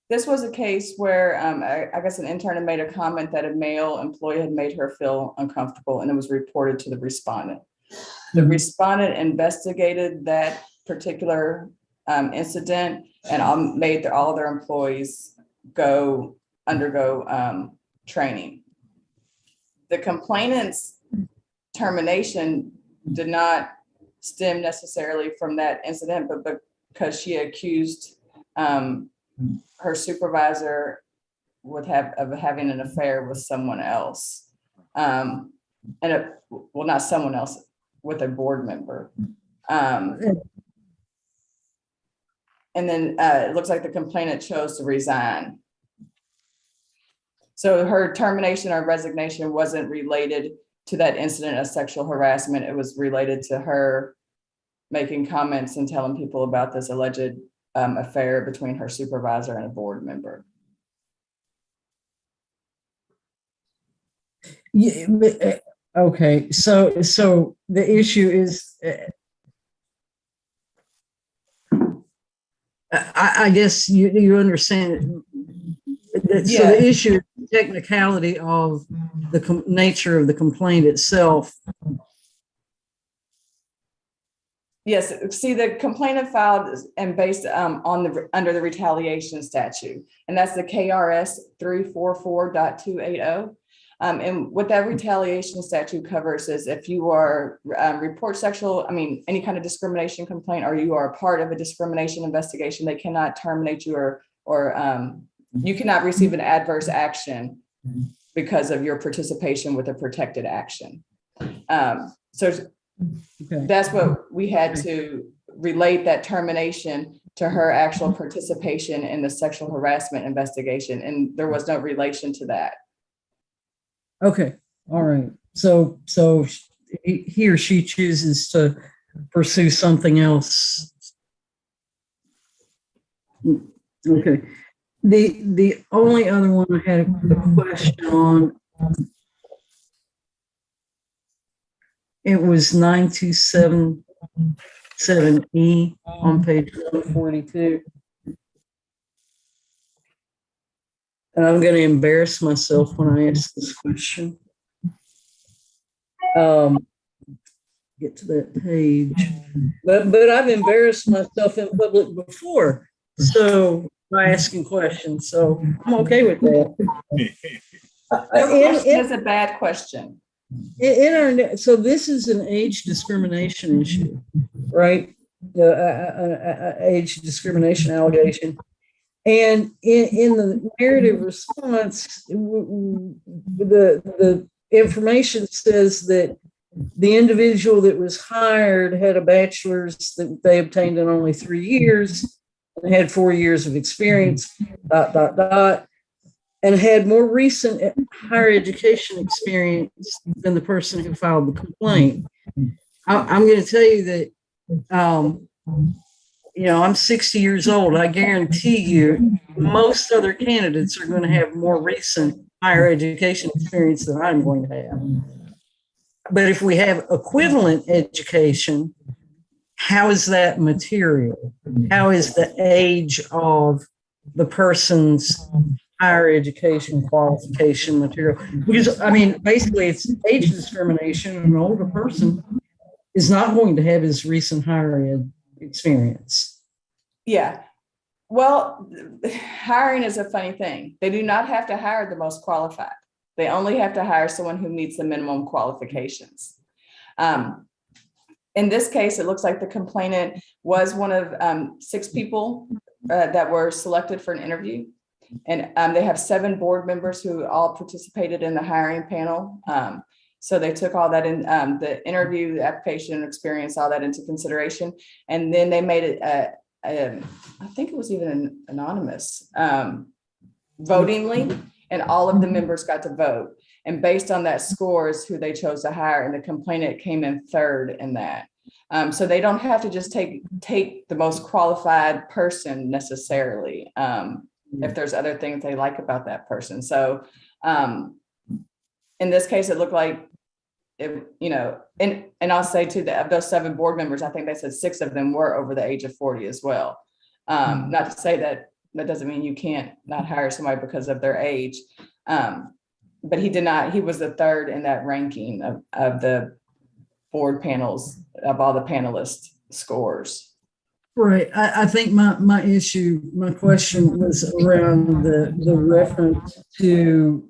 This was a case where I guess an intern had made a comment that a male employee had made her feel uncomfortable, and it was reported to the respondent. The respondent investigated that particular incident and made all their employees undergo training. The complainant's termination did not stem necessarily from that incident, but because she accused her supervisor of having an affair with someone else, well, not someone else, with a board member. And then it looks like the complainant chose to resign. So her termination or resignation wasn't related to that incident of sexual harassment. It was related to her making comments and telling people about this alleged affair between her supervisor and a board member. Yeah, okay, so the issue is, I guess you understand. So the issue is the technicality of the nature of the complaint itself. Yes, see, the complainant filed and based under the retaliation statute, and that's the KRS 344.280. And what that retaliation statute covers is if you are report any kind of discrimination complaint, or you are a part of a discrimination investigation, they cannot terminate you or you cannot receive an adverse action because of your participation with a protected action. That's what we had to relate that termination to her actual participation in the sexual harassment investigation. And there was no relation to that. Okay. All right. So he or she chooses to pursue something else. Okay. The only other one I had a question on, it was 9277E on page 142. And I'm going to embarrass myself when I ask this question. Get to that page. But I've embarrassed myself in public before, so by asking questions. So I'm okay with that. It's a bad question. So this is an age discrimination issue, right? The age discrimination allegation. And in the narrative response, the information says that the individual that was hired had a bachelor's that they obtained in only 3 years, and had 4 years of experience, and had more recent higher education experience than the person who filed the complaint. I'm going to tell you that, I'm 60 years old. I guarantee you most other candidates are going to have more recent higher education experience than I'm going to have. But if we have equivalent education, how is that material? How is the age of the person's higher education qualification material? Because, basically it's age discrimination. An older person is not going to have his recent higher ed experience. Yeah. Well, hiring is a funny thing. They do not have to hire the most qualified. They only have to hire someone who meets the minimum qualifications. in this case, it looks like the complainant was one of 6 people that were selected for an interview. And they have 7 board members who all participated in the hiring panel. So they took all that in the interview, the application experience, all that into consideration. And then they made it, I think it was even an anonymous voting link, and all of the members got to vote. And based on that score is who they chose to hire, and the complainant came in 3rd in that. So they don't have to just take the most qualified person necessarily, if there's other things they like about that person. So in this case, it looked like it, and I'll say too that of those 7 board members, I think they said 6 of them were over the age of 40 as well. Not to say that doesn't mean you can't not hire somebody because of their age. But he was the 3rd in that ranking of the board panels, of all the panelist scores. Right. I think my question was around the reference to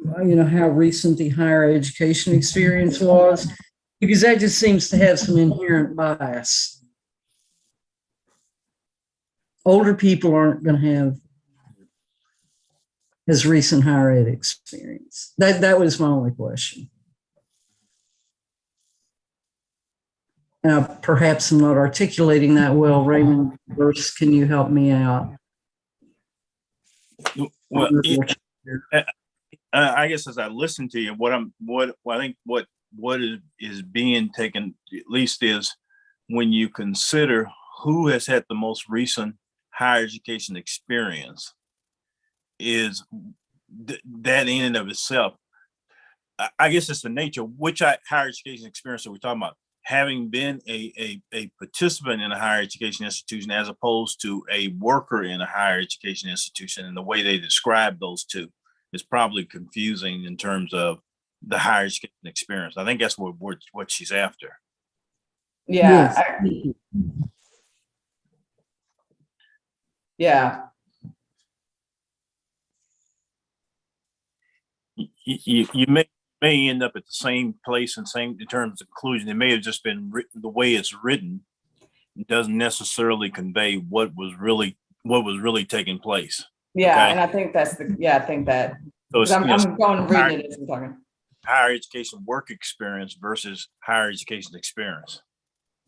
how recent the higher education experience was, because that just seems to have some inherent bias. Older people aren't going to have as recent higher ed experience. That was my only question. Perhaps I'm not articulating that well. Raymond, first, can you help me out? Well, I guess as I listen to you, what is being taken at least is when you consider who has had the most recent higher education experience, is that in and of itself. I guess it's the nature of which higher education experience are we talking about? Having been a participant in a higher education institution as opposed to a worker in a higher education institution, and the way they describe those two is probably confusing in terms of the higher education experience. I think that's what she's after. Yeah. Yeah. You may end up at the same place and same in terms of conclusion. It may have just been written the way it's written. It doesn't necessarily convey what was really taking place. Yeah, okay? and I think that's I think that. So I'm going reading it as I'm talking. Higher education work experience versus higher education experience.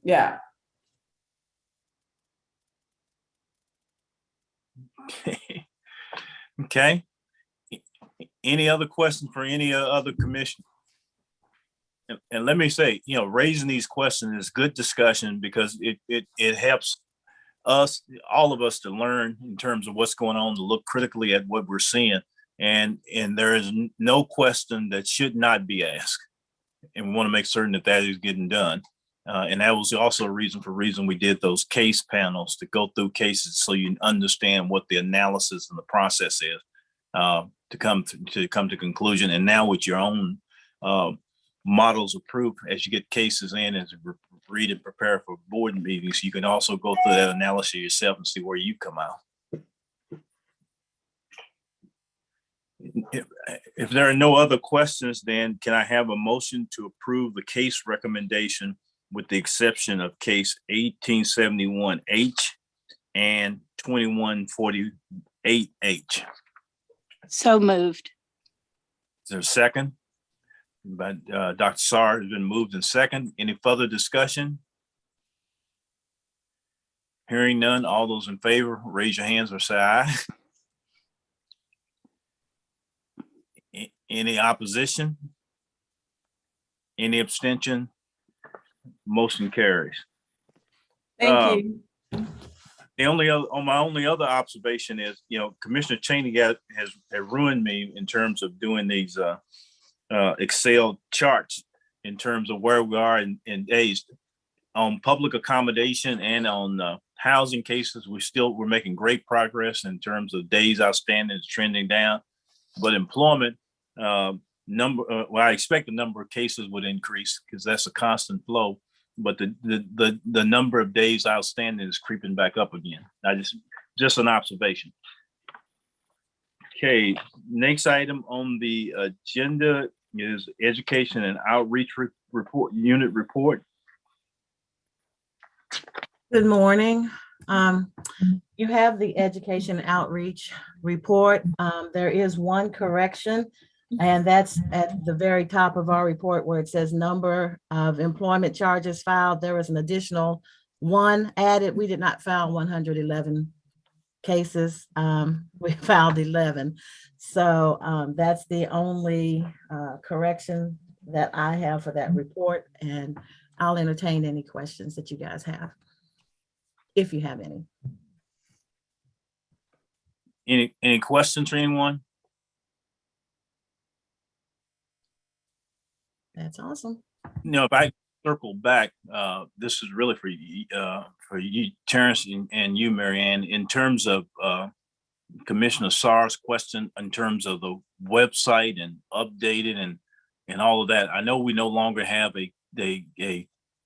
Yeah. Okay. Any other questions for any other commission? And let me say, raising these questions is good discussion, because it helps us, all of us, to learn in terms of what's going on, to look critically at what we're seeing. And there is no question that should not be asked. And we want to make certain that is getting done. And that was also a reason we did those case panels, to go through cases so you understand what the analysis and the process is, to come to conclusion. And now with your own models of proof, as you get cases in, as you read and prepare for board meetings, you can also go through that analysis yourself and see where you come out. If there are no other questions, then can I have a motion to approve the case recommendation with the exception of case 1871H and 2148H? So moved. Is there a second? By Dr. Sarr. Has been moved and second. Any further discussion? Hearing none, all those in favor, raise your hands or say aye. Any opposition? Any abstention? Motion carries. Thank you. My only other observation is, Commissioner Cheney has ruined me in terms of doing these Excel charts in terms of where we are in days on public accommodation and on housing cases. We're making great progress in terms of days outstanding is trending down, but employment I expect the number of cases would increase because that's a constant flow, but the number of days outstanding is creeping back up again. Just an observation. Okay, next item on the agenda is education and outreach unit report. Good morning. You have the education outreach report. There is one correction, and that's at the very top of our report where it says number of employment charges filed. There was an additional one added. We did not file 111 cases. We filed 11. So that's the only correction that I have for that report, and I'll entertain any questions that you guys have, if you have any. Any questions for anyone? That's awesome. No, if I circle back, this is really for you, Terrence, and you, Marianne, in terms of Commissioner Sarr's question in terms of the website and updated and all of that. I know we no longer have a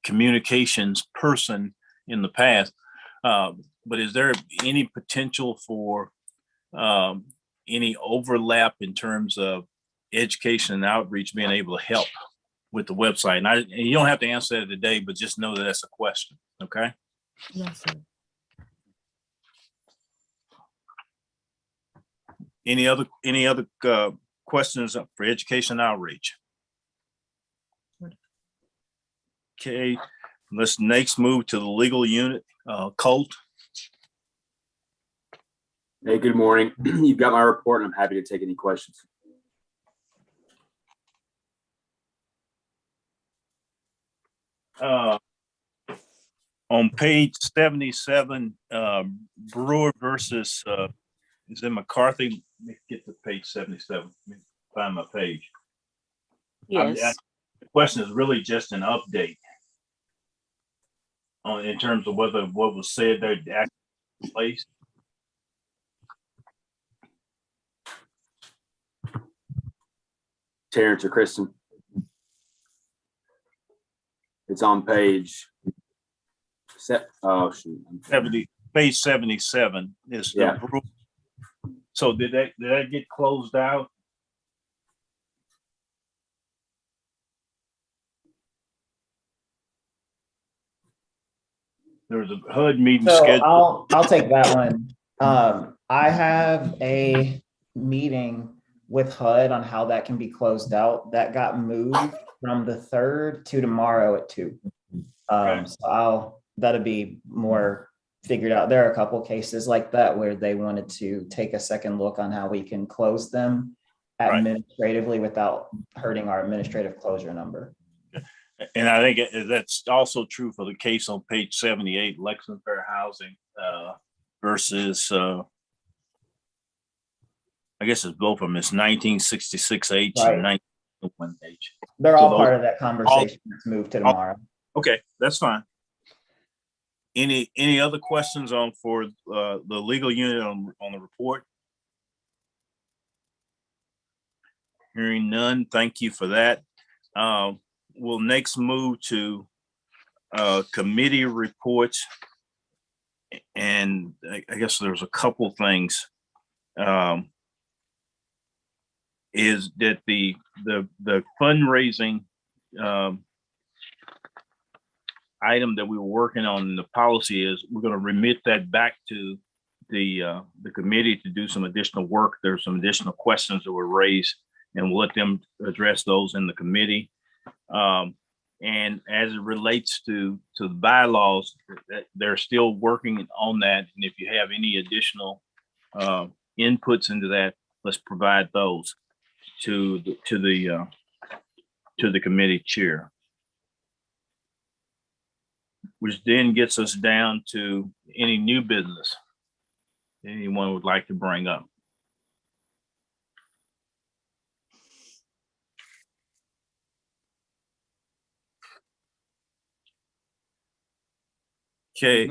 communications person in the past, but is there any potential for any overlap in terms of education and outreach being able to help with the website? And you don't have to answer that today, but just know that that's a question. Okay. Yes, sir. Any other questions for education outreach? Okay, let's next move to the legal unit. Colt. Hey, good morning. You've got my report, and I'm happy to take any questions. On page 77, Brewer versus is it McCarthy? Let me get to page 77. Let me find my page. Yes. The question is really just an update on in terms of whether what was said there actually took place. Terrence or Kristen? It's on page. Oh shoot. 70, page 77 is Yeah. the Brewer. So did that get closed out? There was a HUD meeting So scheduled. I'll take that one. I have a meeting with HUD on how that can be closed out. That got moved from the 3rd to tomorrow at 2. So that'll be more figured out. There are a couple cases like that where they wanted to take a second look on how we can close them administratively without hurting our administrative closure number. And I think that's also true for the case on page 78, Lexington Fair Housing versus, I guess it's both of them. It's 1966H and 1901H. They're all part of that conversation that's moved to tomorrow. Okay, that's fine. Any other questions for the legal unit on the report? Hearing none, thank you for that. We'll next move to committee reports. And I guess there's a couple things. Is that the fundraising item that we were working on, the policy is we're going to remit that back to the committee to do some additional work. There's some additional questions that were raised, and we'll let them address those in the committee. And as it relates to the bylaws, they're still working on that. And if you have any additional inputs into that, let's provide those to the committee chair. Which then gets us down to any new business anyone would like to bring up. Okay.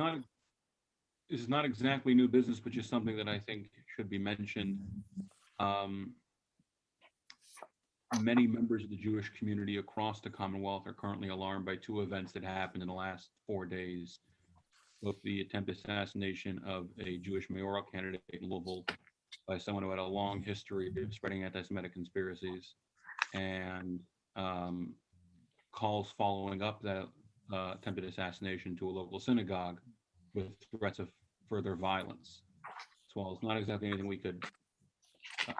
This is not exactly new business, but just something that I think should be mentioned. Many members of the Jewish community across the Commonwealth are currently alarmed by 2 events that happened in the last 4 days. Both the attempted assassination of a Jewish mayoral candidate in Louisville by someone who had a long history of spreading anti-Semitic conspiracies, and calls following up that attempted assassination to a local synagogue with threats of further violence. So while it's not exactly anything we could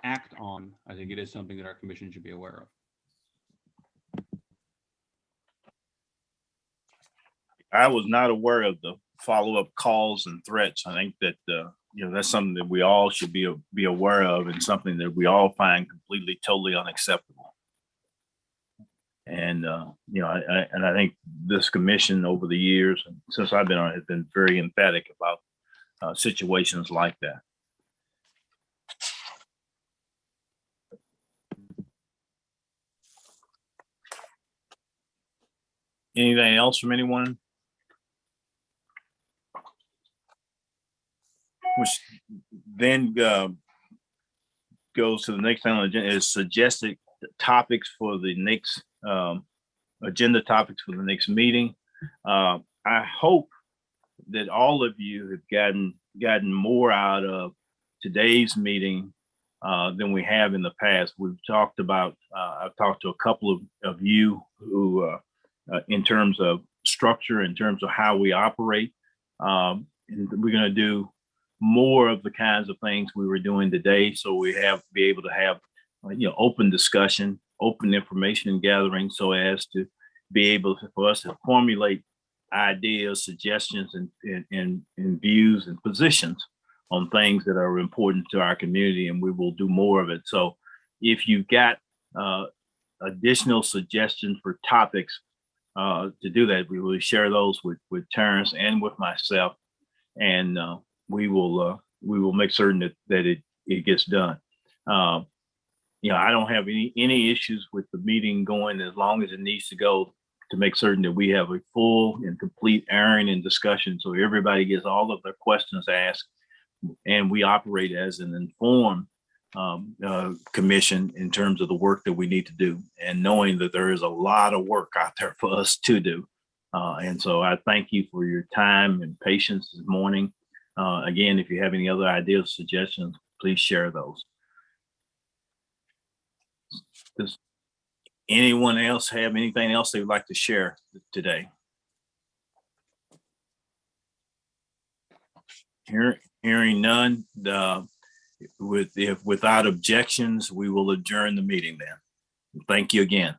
act on, I think it is something that our commission should be aware of. I was not aware of the follow-up calls and threats. I think that, that's something that we all should be aware of, and something that we all find completely, totally unacceptable. And, I think this commission over the years, and since I've been on it, has been very emphatic about situations like that. Anything else from anyone? Which then goes to the next thing on the agenda is suggested topics for the next agenda topics for the next meeting. I hope that all of you have gotten more out of today's meeting than we have in the past. We've talked about, I've talked to a couple of you who, in terms of structure, in terms of how we operate, and we're going to do more of the kinds of things we were doing today. So we be able to have, open discussion, open information gathering, so as to be able for us to formulate ideas, suggestions, and views and positions on things that are important to our community, and we will do more of it. So if you've got additional suggestions for topics to do that, we will share those with Terrence and with myself, and we will make certain that it gets done. I don't have any issues with the meeting going as long as it needs to go, to make certain that we have a full and complete airing and discussion, so everybody gets all of their questions asked, and we operate as an informed commission in terms of the work that we need to do, and knowing that there is a lot of work out there for us to do. And so I thank you for your time and patience this morning. Again, if you have any other ideas, suggestions, please share those. Does anyone else have anything else they'd like to share today? Hearing none, without objections, we will adjourn the meeting then. Thank you again.